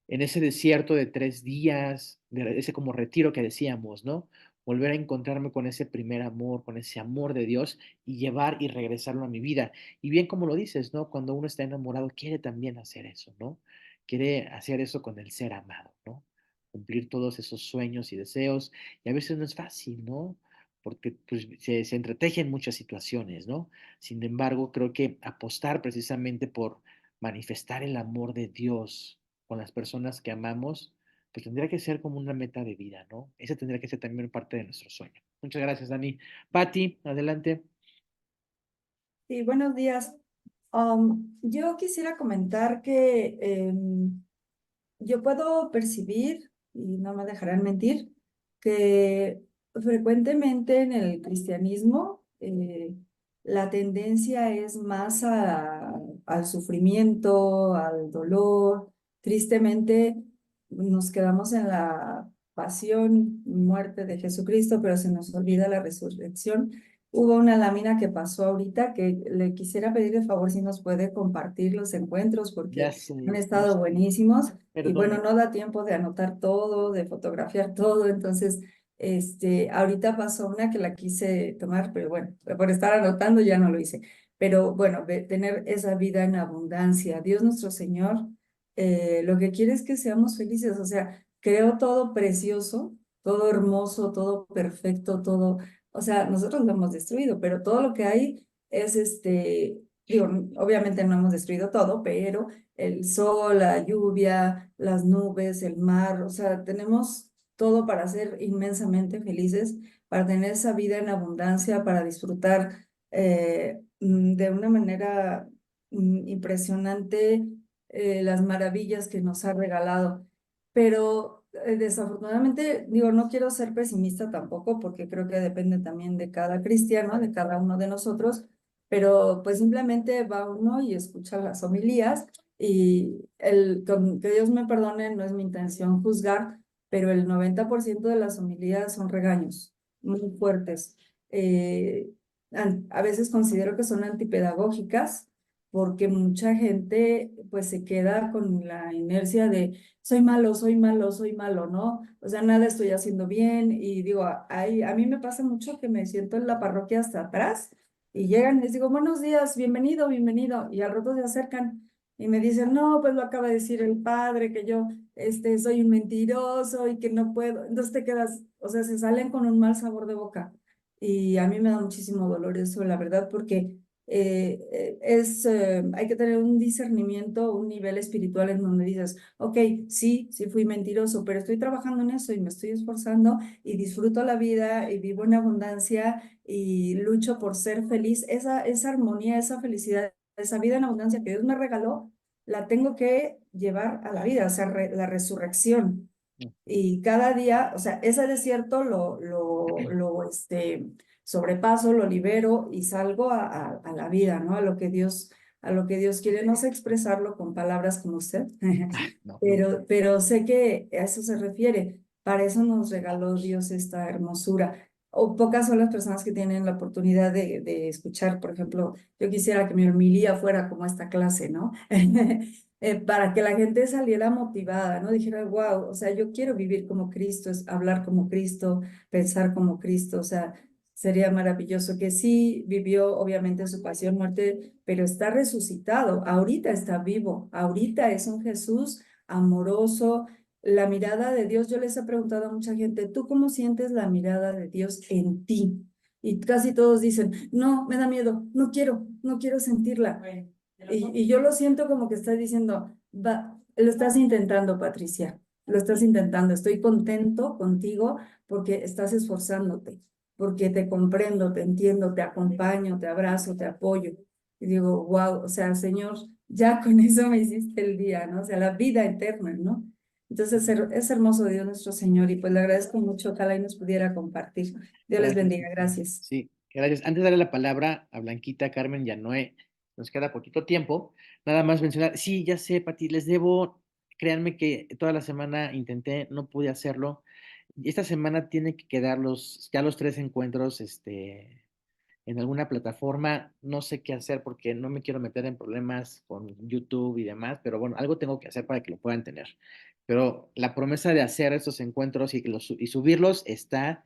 en ese desierto de 3 días, de ese como retiro que decíamos, ¿no? Volver a encontrarme con ese primer amor, con ese amor de Dios y llevar y regresarlo a mi vida. Y bien como lo dices, ¿no? Cuando uno está enamorado, quiere también hacer eso, ¿no? Quiere hacer eso con el ser amado, ¿no? Cumplir todos esos sueños y deseos. Y a veces no es fácil, ¿no? porque pues, se entretejen muchas situaciones, ¿no? Sin embargo, creo que apostar precisamente por manifestar el amor de Dios con las personas que amamos, pues tendría que ser como una meta de vida, ¿no? Esa tendría que ser también parte de nuestro sueño. Muchas gracias, Dani. Patti, adelante. Sí, buenos días. Yo quisiera comentar que yo puedo percibir, y no me dejarán mentir, que frecuentemente en el cristianismo la tendencia es más al sufrimiento, al dolor. Tristemente nos quedamos en la pasión y muerte de Jesucristo, pero se nos olvida la resurrección. Hubo una lámina que pasó ahorita que le quisiera pedir de favor si nos puede compartir los encuentros Ya porque sé, han ya estado sé. buenísimos. Y bueno, Perdón. no da tiempo de anotar todo, de fotografiar todo, entonces, ahorita pasó una que la quise tomar, pero bueno, por estar anotando ya no lo hice. Pero bueno, tener esa vida en abundancia. Dios nuestro Señor, lo que quiere es que seamos felices, o sea, creó todo precioso, todo hermoso, todo perfecto, todo, o sea, nosotros lo hemos destruido, pero todo lo que hay es digo, obviamente no hemos destruido todo, pero el sol, la lluvia, las nubes, el mar, o sea, tenemos todo para ser inmensamente felices, para tener esa vida en abundancia, para disfrutar de una manera impresionante las maravillas que nos ha regalado. Pero desafortunadamente, digo, no quiero ser pesimista tampoco, porque creo que depende también de cada cristiano, de cada uno de nosotros, pero pues simplemente va uno y escucha las homilías y que Dios me perdone, no es mi intención juzgar, pero el 90% de las homilías son regaños muy fuertes. A veces considero que son antipedagógicas porque mucha gente pues se queda con la inercia de soy malo, soy malo, soy malo, ¿no? O sea, nada estoy haciendo bien y digo, a mí me pasa mucho que me siento en la parroquia hasta atrás y llegan y les digo, buenos días, bienvenido, bienvenido. Y al rato se acercan y me dicen, no, pues lo acaba de decir el padre, que yo soy un mentiroso y que no puedo. Entonces te quedas, o sea, se salen con un mal sabor de boca. Y a mí me da muchísimo dolor eso, la verdad, porque hay que tener un discernimiento, un nivel espiritual en donde dices, ok, sí, sí fui mentiroso, pero estoy trabajando en eso y me estoy esforzando y disfruto la vida y vivo en abundancia y lucho por ser feliz. Esa armonía, esa felicidad, esa vida en abundancia que Dios me regaló, la tengo que llevar a la vida, o sea, la resurrección. Y cada día, o sea, ese desierto sobrepaso, lo libero y salgo a la vida, ¿no? A lo que Dios quiere. No sé expresarlo con palabras como usted, No, no. pero sé que a eso se refiere. Para eso nos regaló Dios esta hermosura. O pocas son las personas que tienen la oportunidad de escuchar, por ejemplo, yo quisiera que mi homilía fuera como esta clase, ¿no? Para que la gente saliera motivada, ¿no? Dijera, wow, o sea, yo quiero vivir como Cristo, es hablar como Cristo, pensar como Cristo, o sea, sería maravilloso que sí vivió obviamente su pasión, muerte, pero está resucitado, ahorita está vivo, ahorita es un Jesús amoroso. La mirada de Dios, yo les he preguntado a mucha gente, ¿tú cómo sientes la mirada de Dios en ti? Y casi todos dicen, no, me da miedo, no quiero sentirla. Y yo lo siento como que estás diciendo, lo estás intentando, Patricia, lo estás intentando. Estoy contento contigo porque estás esforzándote, porque te comprendo, te entiendo, te acompaño, te abrazo, te apoyo. Y digo, wow, o sea, Señor, ya con eso me hiciste el día, ¿no? O sea, la vida eterna, ¿no? Entonces es hermoso Dios nuestro Señor y pues le agradezco mucho, ojalá y nos pudiera compartir. Dios les Gracias, bendiga, Pati. gracias. Sí, gracias. Antes de darle la palabra a Blanquita, Carmen y a Noé, nos queda poquito tiempo. Nada más mencionar, sí, ya sé, Pati, les debo, créanme que toda la semana intenté, no pude hacerlo. Y esta semana tiene que quedar ya los 3 encuentros, en alguna plataforma. No sé qué hacer porque no me quiero meter en problemas con YouTube y demás, pero bueno, algo tengo que hacer para que lo puedan tener. Pero la promesa de hacer estos encuentros y subirlos está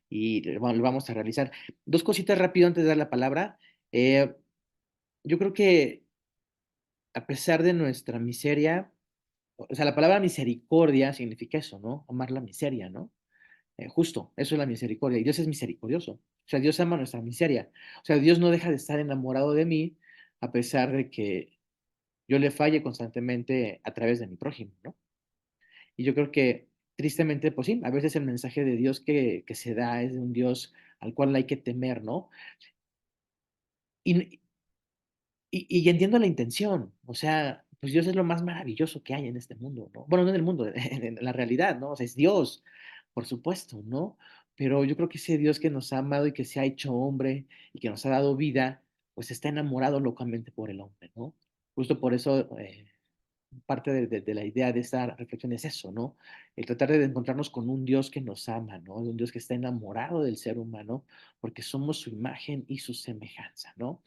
y bueno, lo vamos a realizar. Dos cositas rápido antes de dar la palabra. Eh, yo creo que a pesar de nuestra miseria, o sea, la palabra misericordia significa eso, ¿no? Amar la miseria, ¿no? Justo, eso es la misericordia. Y Dios es misericordioso. O sea, Dios ama nuestra miseria. O sea, Dios no deja de estar enamorado de mí a pesar de que yo le falle constantemente a través de mi prójimo, ¿no? Y yo creo que, tristemente, pues sí, a veces el mensaje de Dios que se da es de un Dios al cual hay que temer, ¿no? Y, y entiendo la intención, o sea, pues Dios es lo más maravilloso que hay en este mundo, ¿no? Bueno, no en el mundo, en la realidad, ¿no? O sea, es Dios, por supuesto, ¿no? Pero yo creo que ese Dios que nos ha amado y que se ha hecho hombre y que nos ha dado vida, pues está enamorado locamente por el hombre, ¿no? Justo por eso, parte de la idea de esta reflexión es eso, ¿no? El tratar de encontrarnos con un Dios que nos ama, ¿no? De un Dios que está enamorado del ser humano, porque somos su imagen y su semejanza, ¿no?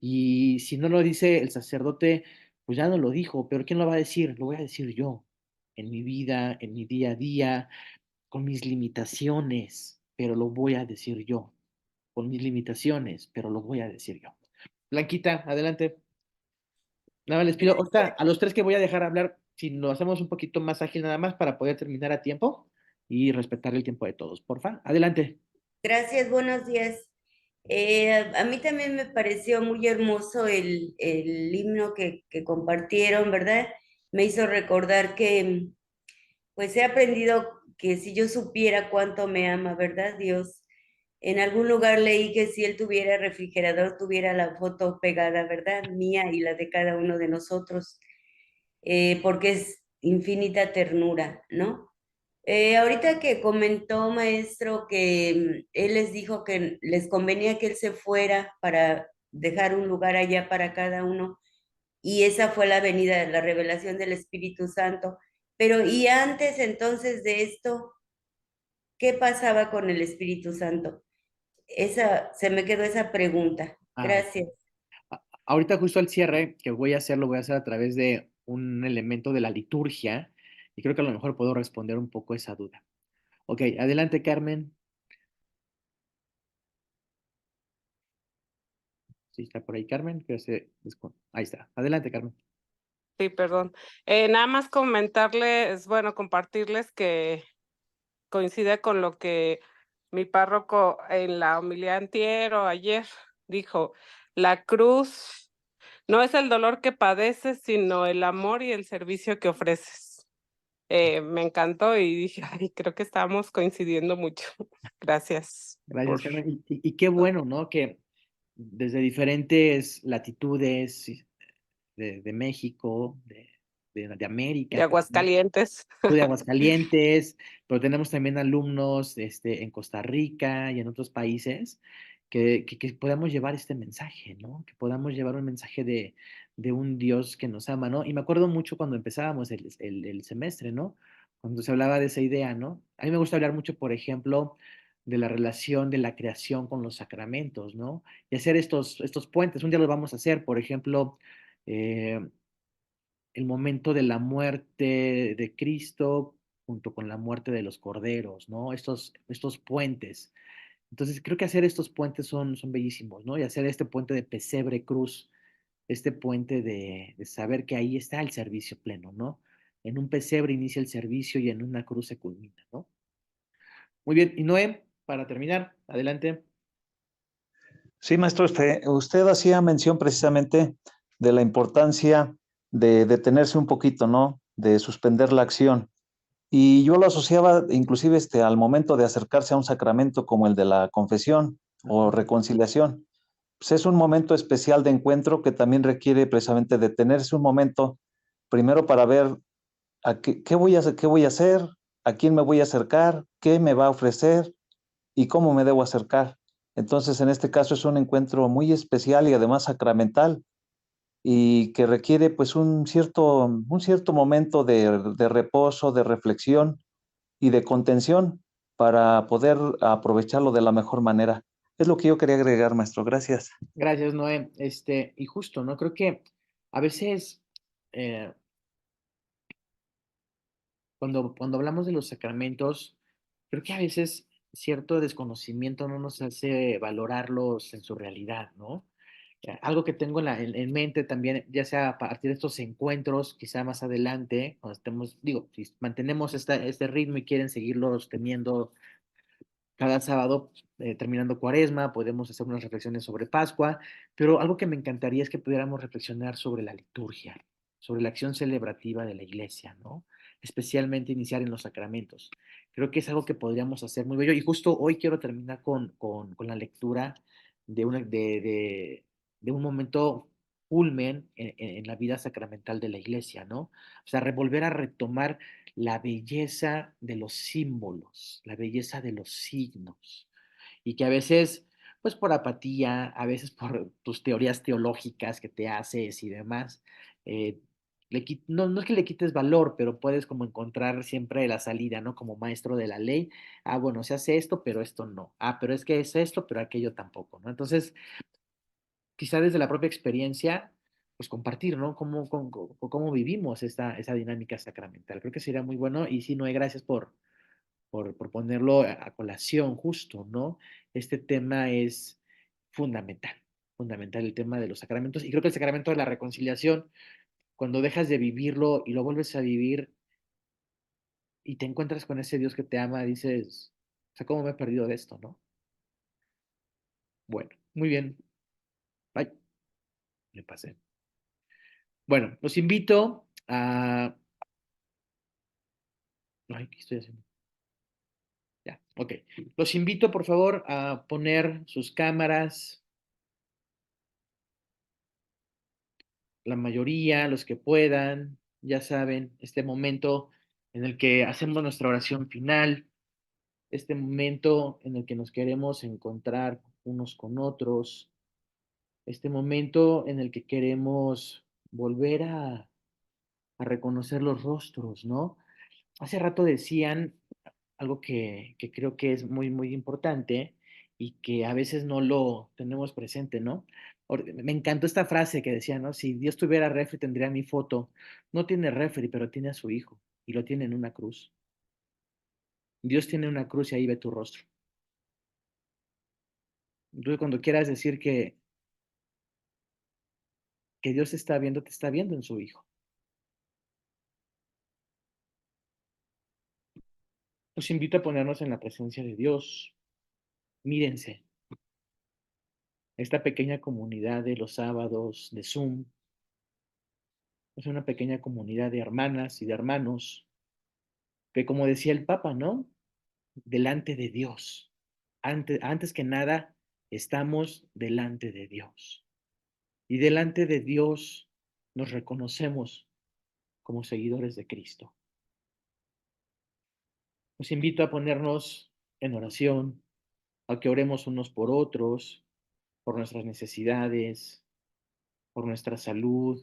Y si no lo dice el sacerdote, pues ya no lo dijo, pero ¿quién lo va a decir? Lo voy a decir yo, en mi vida, en mi día a día, con mis limitaciones, pero lo voy a decir yo, con mis limitaciones, pero lo voy a decir yo. Blanquita, adelante. Nada más les pido, ahorita, a los tres que voy a dejar hablar, si lo hacemos un poquito más ágil nada más para poder terminar a tiempo y respetar el tiempo de todos, porfa. Adelante. Gracias, buenos días. A mí también me pareció muy hermoso el himno que compartieron, ¿verdad? Me hizo recordar que pues he aprendido que si yo supiera cuánto me ama, ¿verdad? Dios. En algún lugar leí que si él tuviera refrigerador, tuviera la foto pegada, ¿verdad? Mía y la de cada uno de nosotros, porque es infinita ternura, ¿no? Ahorita que comentó, maestro, que él les dijo que les convenía que él se fuera para dejar un lugar allá para cada uno, y esa fue la venida, la revelación del Espíritu Santo. Pero, y antes entonces de esto, ¿qué pasaba con el Espíritu Santo? Se me quedó esa pregunta. Ah, Gracias. ahorita justo al cierre, que voy a hacer, lo voy a hacer a través de un elemento de la liturgia y creo que a lo mejor puedo responder un poco esa duda. Ok, adelante, Carmen. Sí, está por ahí, Carmen. Ahí está. Adelante, Carmen. Sí, perdón. Nada más comentarles, bueno, compartirles que coincide con lo que mi párroco en la homilía antier o ayer dijo: la cruz no es el dolor que padeces, sino el amor y el servicio que ofreces. Me encantó y dije, ay, creo que estamos coincidiendo mucho. Gracias Gracias, por... Carmen. Y qué bueno, ¿no? Que desde diferentes latitudes de México, de De América, también, Aguascalientes. tú de Aguascalientes, pero tenemos también alumnos en Costa Rica y en otros países que podamos llevar este mensaje, ¿no? Que podamos llevar un mensaje de un Dios que nos ama, ¿no? Y me acuerdo mucho cuando empezábamos el semestre, ¿no? Cuando se hablaba de esa idea, ¿no? A mí me gusta hablar mucho, por ejemplo, de la relación de la creación con los sacramentos, ¿no? Y hacer estos puentes. Un día los vamos a hacer, por ejemplo, eh, el momento de la muerte de Cristo junto con la muerte de los corderos, ¿no? Estos puentes. Entonces, creo que hacer estos puentes son bellísimos, ¿no? Y hacer este puente de pesebre cruz, este puente de saber que ahí está el servicio pleno, ¿no? En un pesebre inicia el servicio y en una cruz se culmina, ¿no? Muy bien, y Noé, para terminar, adelante. Sí, maestro, usted hacía mención precisamente de la importancia de detenerse un poquito, ¿no? De suspender la acción. Y yo lo asociaba inclusive al momento de acercarse a un sacramento como el de la confesión o reconciliación. Pues es un momento especial de encuentro que también requiere precisamente detenerse un momento, primero para ver qué voy a hacer, a quién me voy a acercar, qué me va a ofrecer y cómo me debo acercar. Entonces, en este caso es un encuentro muy especial y además sacramental y que requiere pues un cierto momento de reposo, de reflexión y de contención para poder aprovecharlo de la mejor manera. Es lo que yo quería agregar, maestro. Gracias. Gracias, Noé. Y justo, ¿no? Creo que a veces eh, cuando hablamos de los sacramentos, creo que a veces cierto desconocimiento no nos hace valorarlos en su realidad, ¿no? Algo que tengo en mente también, ya sea a partir de estos encuentros, quizá más adelante, cuando estemos, digo, si mantenemos este ritmo y quieren seguirlos teniendo Cada sábado, terminando Cuaresma, podemos hacer unas reflexiones sobre Pascua, pero algo que me encantaría es que pudiéramos reflexionar sobre la liturgia, sobre la acción celebrativa de la iglesia, ¿no? Especialmente iniciar en los sacramentos. Creo que es algo que podríamos hacer muy bello. Y justo hoy quiero terminar con la lectura de un momento culmen en la vida sacramental de la iglesia, ¿no? O sea, volver a retomar la belleza de los símbolos, la belleza de los signos, y que a veces, pues por apatía, a veces por tus teorías teológicas que te haces y demás, eh, no es que le quites valor, pero puedes como encontrar siempre la salida, ¿no? Como maestro de la ley, ah, bueno, se hace esto, pero esto no, ah, pero es que es esto, pero aquello tampoco, ¿no? Entonces, quizá desde la propia experiencia, pues compartir, ¿no? Cómo vivimos esa dinámica sacramental. Creo que sería muy bueno y sí, Noé, gracias por ponerlo a colación justo, ¿no? Este tema es fundamental, fundamental el tema de los sacramentos y creo que el sacramento de la reconciliación, cuando dejas de vivirlo y lo vuelves a vivir y te encuentras con ese Dios que te ama, dices, o sea, ¿cómo me he perdido de esto, no? Bueno, muy bien. Ay, me pasé. Bueno, los invito a... Ay, ¿qué estoy haciendo? Ya, ok. Los invito, por favor, a poner sus cámaras, la mayoría, los que puedan, ya saben, este momento en el que hacemos nuestra oración final, este momento en el que nos queremos encontrar unos con otros, este momento en el que queremos volver a reconocer los rostros, ¿no? Hace rato decían algo que creo que es muy, muy importante y que a veces no lo tenemos presente, ¿no? Me encantó esta frase que decía, ¿no? Si Dios tuviera refri, tendría mi foto. No tiene refri, pero tiene a su hijo y lo tiene en una cruz. Dios tiene una cruz y ahí ve tu rostro. Entonces, cuando quieras decir que Dios te está viendo en su hijo. Los invito a ponernos en la presencia de Dios. Mírense, esta pequeña comunidad de los sábados de Zoom es una pequeña comunidad de hermanas y de hermanos que, como decía el Papa, ¿no? Delante de Dios. Antes que nada, estamos delante de Dios. Y delante de Dios nos reconocemos como seguidores de Cristo. Os invito a ponernos en oración, a que oremos unos por otros, por nuestras necesidades, por nuestra salud,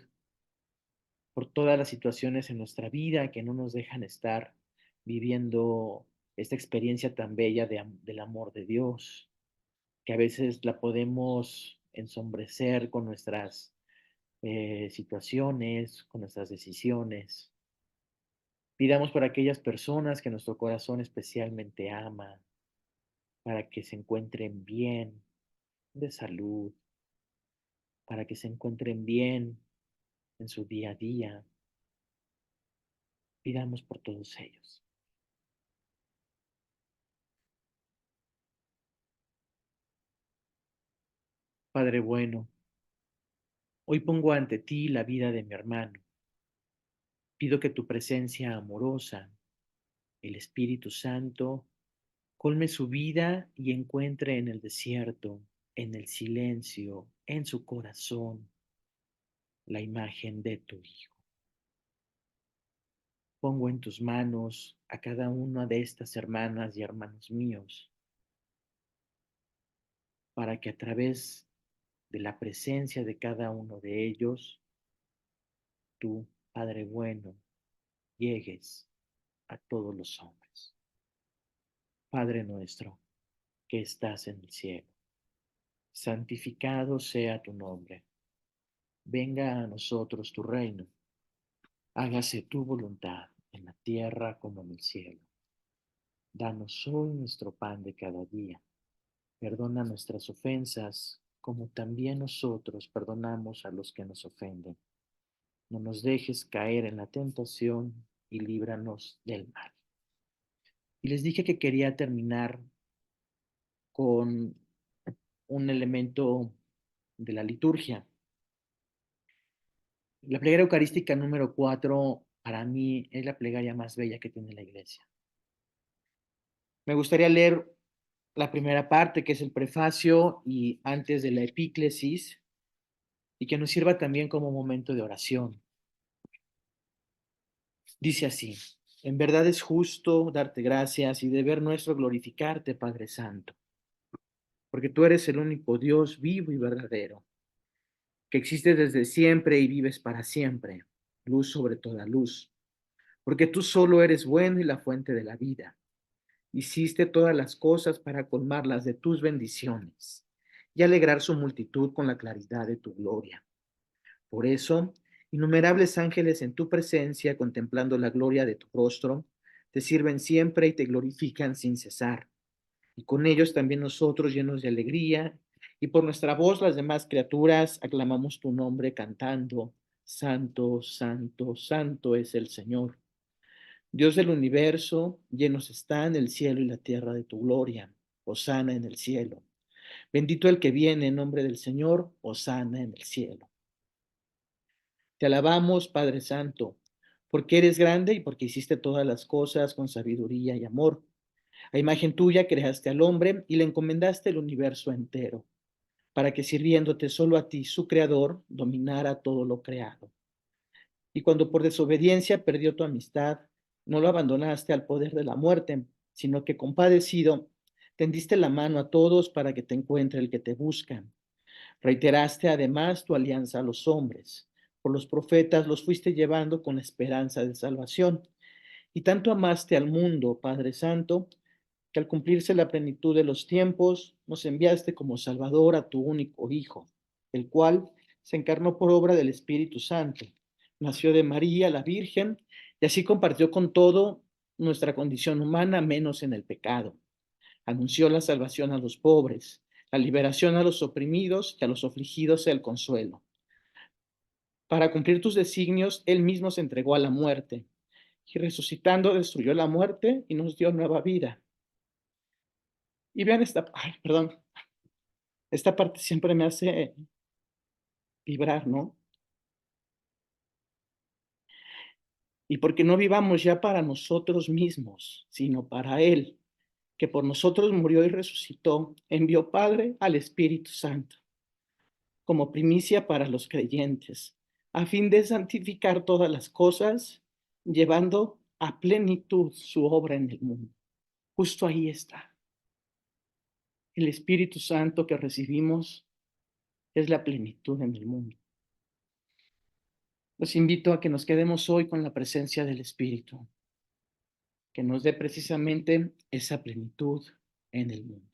por todas las situaciones en nuestra vida que no nos dejan estar viviendo esta experiencia tan bella del amor de Dios, que a veces la podemos ensombrecer con nuestras situaciones, con nuestras decisiones. Pidamos por aquellas personas que nuestro corazón especialmente ama, para que se encuentren bien de salud, para que se encuentren bien en su día a día. Pidamos por todos ellos. Padre bueno, hoy pongo ante ti la vida de mi hermano. Pido que tu presencia amorosa, el Espíritu Santo, colme su vida y encuentre en el desierto, en el silencio, en su corazón, la imagen de tu Hijo. Pongo en tus manos a cada una de estas hermanas y hermanos míos, para que a través de la presencia de cada uno de ellos, tú, Padre bueno, llegues a todos los hombres. Padre nuestro, que estás en el cielo, santificado sea tu nombre. Venga a nosotros tu reino. Hágase tu voluntad en la tierra como en el cielo. Danos hoy nuestro pan de cada día. Perdona nuestras ofensas, como también nosotros perdonamos a los que nos ofenden. No nos dejes caer en la tentación y líbranos del mal. Y les dije que quería terminar con un elemento de la liturgia. La plegaria eucarística número 4 para mí es la plegaria más bella que tiene la iglesia. Me gustaría leer la primera parte, que es el prefacio y antes de la epíclesis, y que nos sirva también como momento de oración. Dice así: en verdad es justo darte gracias y deber nuestro glorificarte, Padre Santo, porque tú eres el único Dios vivo y verdadero, que existe desde siempre y vives para siempre, luz sobre toda luz, porque tú solo eres bueno y la fuente de la vida. Hiciste todas las cosas para colmarlas de tus bendiciones y alegrar su multitud con la claridad de tu gloria. Por eso, innumerables ángeles en tu presencia, contemplando la gloria de tu rostro, te sirven siempre y te glorifican sin cesar. Y con ellos también nosotros, llenos de alegría, y por nuestra voz las demás criaturas, aclamamos tu nombre cantando: Santo, Santo, Santo es el Señor, Dios del universo. Llenos están el cielo y la tierra de tu gloria. Hosana en el cielo. Bendito el que viene en nombre del Señor. Hosana en el cielo. Te alabamos, Padre Santo, porque eres grande y porque hiciste todas las cosas con sabiduría y amor. A imagen tuya creaste al hombre y le encomendaste el universo entero, para que sirviéndote solo a ti, su creador, dominara todo lo creado. Y cuando por desobediencia perdió tu amistad, no lo abandonaste al poder de la muerte, sino que compadecido, tendiste la mano a todos para que te encuentre el que te busca. Reiteraste además tu alianza a los hombres. Por los profetas los fuiste llevando con esperanza de salvación. Y tanto amaste al mundo, Padre Santo, que al cumplirse la plenitud de los tiempos, nos enviaste como Salvador a tu único Hijo, el cual se encarnó por obra del Espíritu Santo. Nació de María, la Virgen, y así compartió con todo nuestra condición humana, menos en el pecado. Anunció la salvación a los pobres, la liberación a los oprimidos y a los afligidos el consuelo. Para cumplir tus designios, Él mismo se entregó a la muerte, y resucitando destruyó la muerte y nos dio nueva vida. Y vean esta parte siempre me hace vibrar, ¿no? Y porque no vivamos ya para nosotros mismos, sino para Él, que por nosotros murió y resucitó, envió Padre al Espíritu Santo, como primicia para los creyentes, a fin de santificar todas las cosas, llevando a plenitud su obra en el mundo. Justo ahí está. El Espíritu Santo que recibimos es la plenitud en el mundo. Los invito a que nos quedemos hoy con la presencia del Espíritu, que nos dé precisamente esa plenitud en el mundo.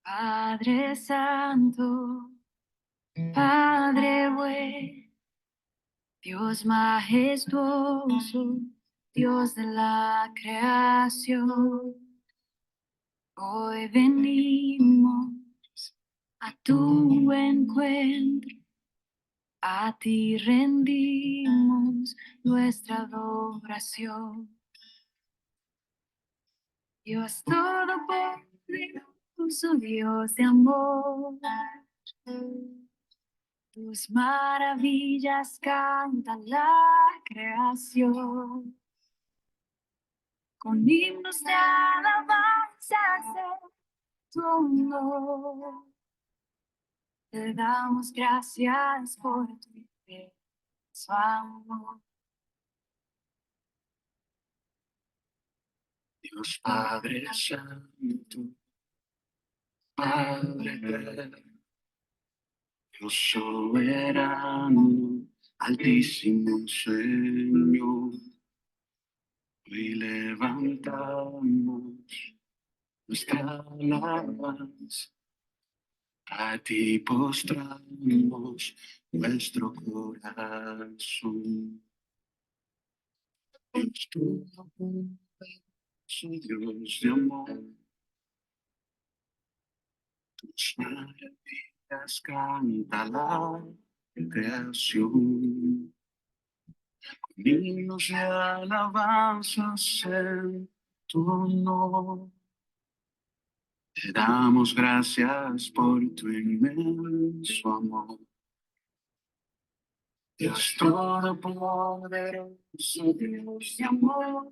Padre Santo, Padre bueno, Dios majestuoso, Dios de la creación, hoy venimos a tu encuentro, a ti rendimos nuestra adoración. Dios todopoderoso, Dios de amor, tus maravillas canta la creación. Con himnos de alabanza tu honor. Te damos gracias por tu inmenso amor. Dios Padre Santo, Padre Eterno, Dios soberano, Altísimo Señor, hoy levantamos nuestra alabanza, a ti postramos nuestro corazón. Dios todopoderoso, Dios de amor. Tus maravillas canta la creación. Himnos de alabanzas en tu honor. Te damos gracias por tu inmenso amor. Dios todopoderoso, Dios de amor.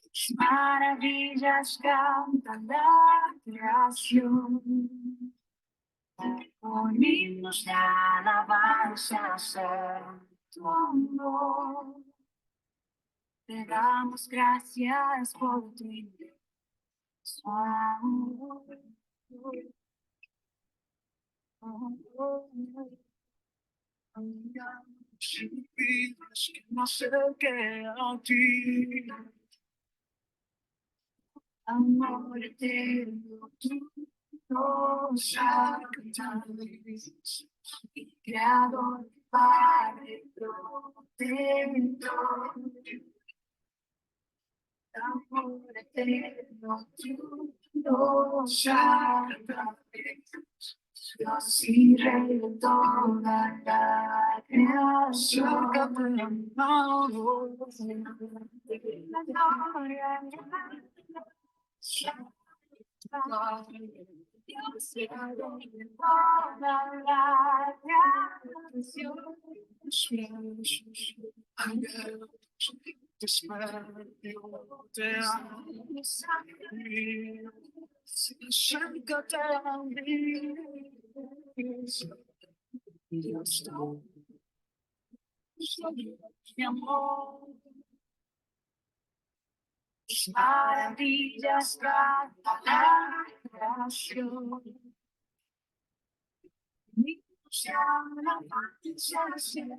Tus maravillas canta la creación. Con himnos de alabanzas en tu honor. Te damos gracias por tu inmenso amor. Sin vidas que me acerque a ti. Amor eterno, tú nos alcanzas. Mi creador, Padre protector. Amor eterno, tú nos alcanzas. Dios y Rey de toda la creación. Dios y Rey de toda la creación. Te amo, acércate a mí. Dios todo, mi amor. Tus maravillas canta la creación. Niños alabanzas en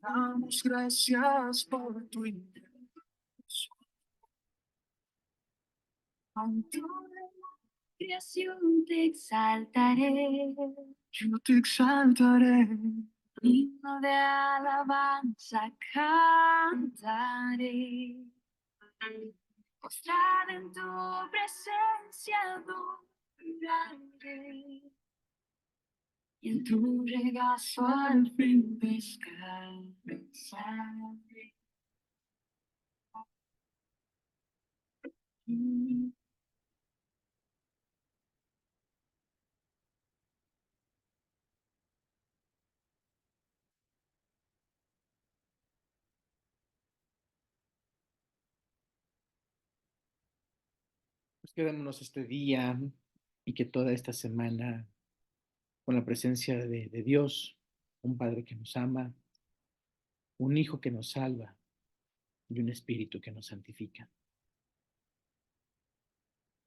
damos gracias por tu inmenso. Con toda la creación te exaltaré. Yo te exaltaré. Himno de alabanza cantaré. Postrada en tu presencia adoraré. Y en tu regazo al fin descansaré. Pues quedémonos este día y que toda esta semana, con la presencia de Dios, un Padre que nos ama, un Hijo que nos salva y un Espíritu que nos santifica.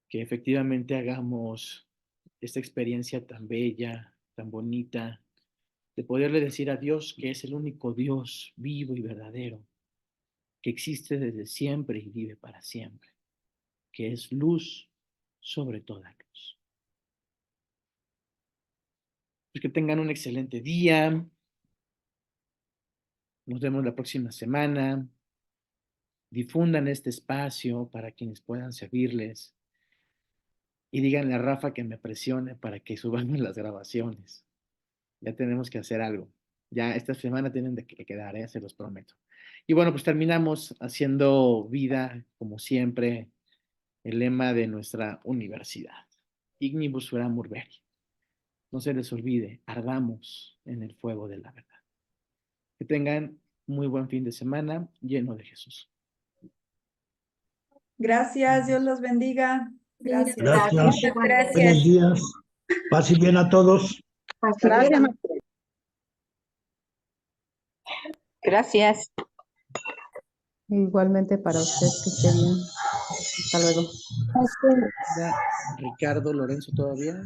Que efectivamente hagamos esta experiencia tan bella, tan bonita, de poderle decir a Dios que es el único Dios vivo y verdadero, que existe desde siempre y vive para siempre, que es luz sobre toda luz. Pues que tengan un excelente día. Nos vemos la próxima semana. Difundan este espacio para quienes puedan servirles. Y díganle a Rafa que me presione para que subamos las grabaciones. Ya tenemos que hacer algo. Ya esta semana tienen que quedar, se los prometo. Y bueno, pues terminamos haciendo vida, como siempre, el lema de nuestra universidad. Ignibus fueramur veri. No se les olvide, ardamos en el fuego de la verdad. Que tengan muy buen fin de semana lleno de Jesús. Gracias, Dios los bendiga. Gracias. Muchas Buenos gracias. días. Paz y bien a todos. Gracias. Gracias. Igualmente para usted, que esté bien. Hasta luego. Ricardo Lorenzo todavía.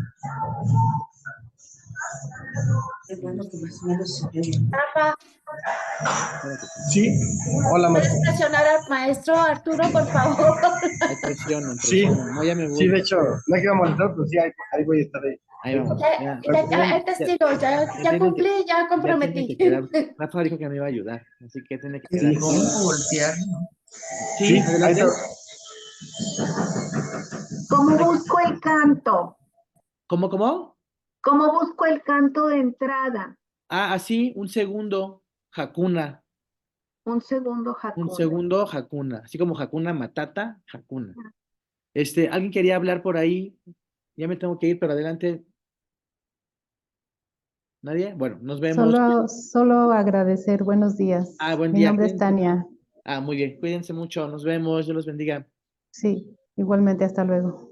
Rafa, Sí, hola ¿puedes maestro. presionar al maestro Arturo, por favor? Hay presión, Sí, no, ya me voy. sí, de hecho, no quiero molestar, pero sí, ahí voy a estar ahí. Ahí vamos. Ya testigo, ya cumplí, ya tiene comprometí. que quedar. Rafa dijo que me iba a ayudar, así que tiene que quedar. ¿Cómo voltear? Sí, Sí, adelante. ¿Cómo busco el canto? ¿Cómo? ¿Cómo busco el canto de entrada? Ah, así, un segundo, Hakuna. Un segundo, Un Hakuna. segundo, Hakuna. Así como Hakuna Matata, Hakuna. ¿Alguien quería hablar por ahí? Ya me tengo que ir, pero adelante. ¿Nadie? Bueno, nos vemos. Solo agradecer, buenos días. Buen Mi día. nombre es Tania. Muy bien. Cuídense mucho. Nos vemos. Dios los bendiga. Sí, igualmente, hasta luego.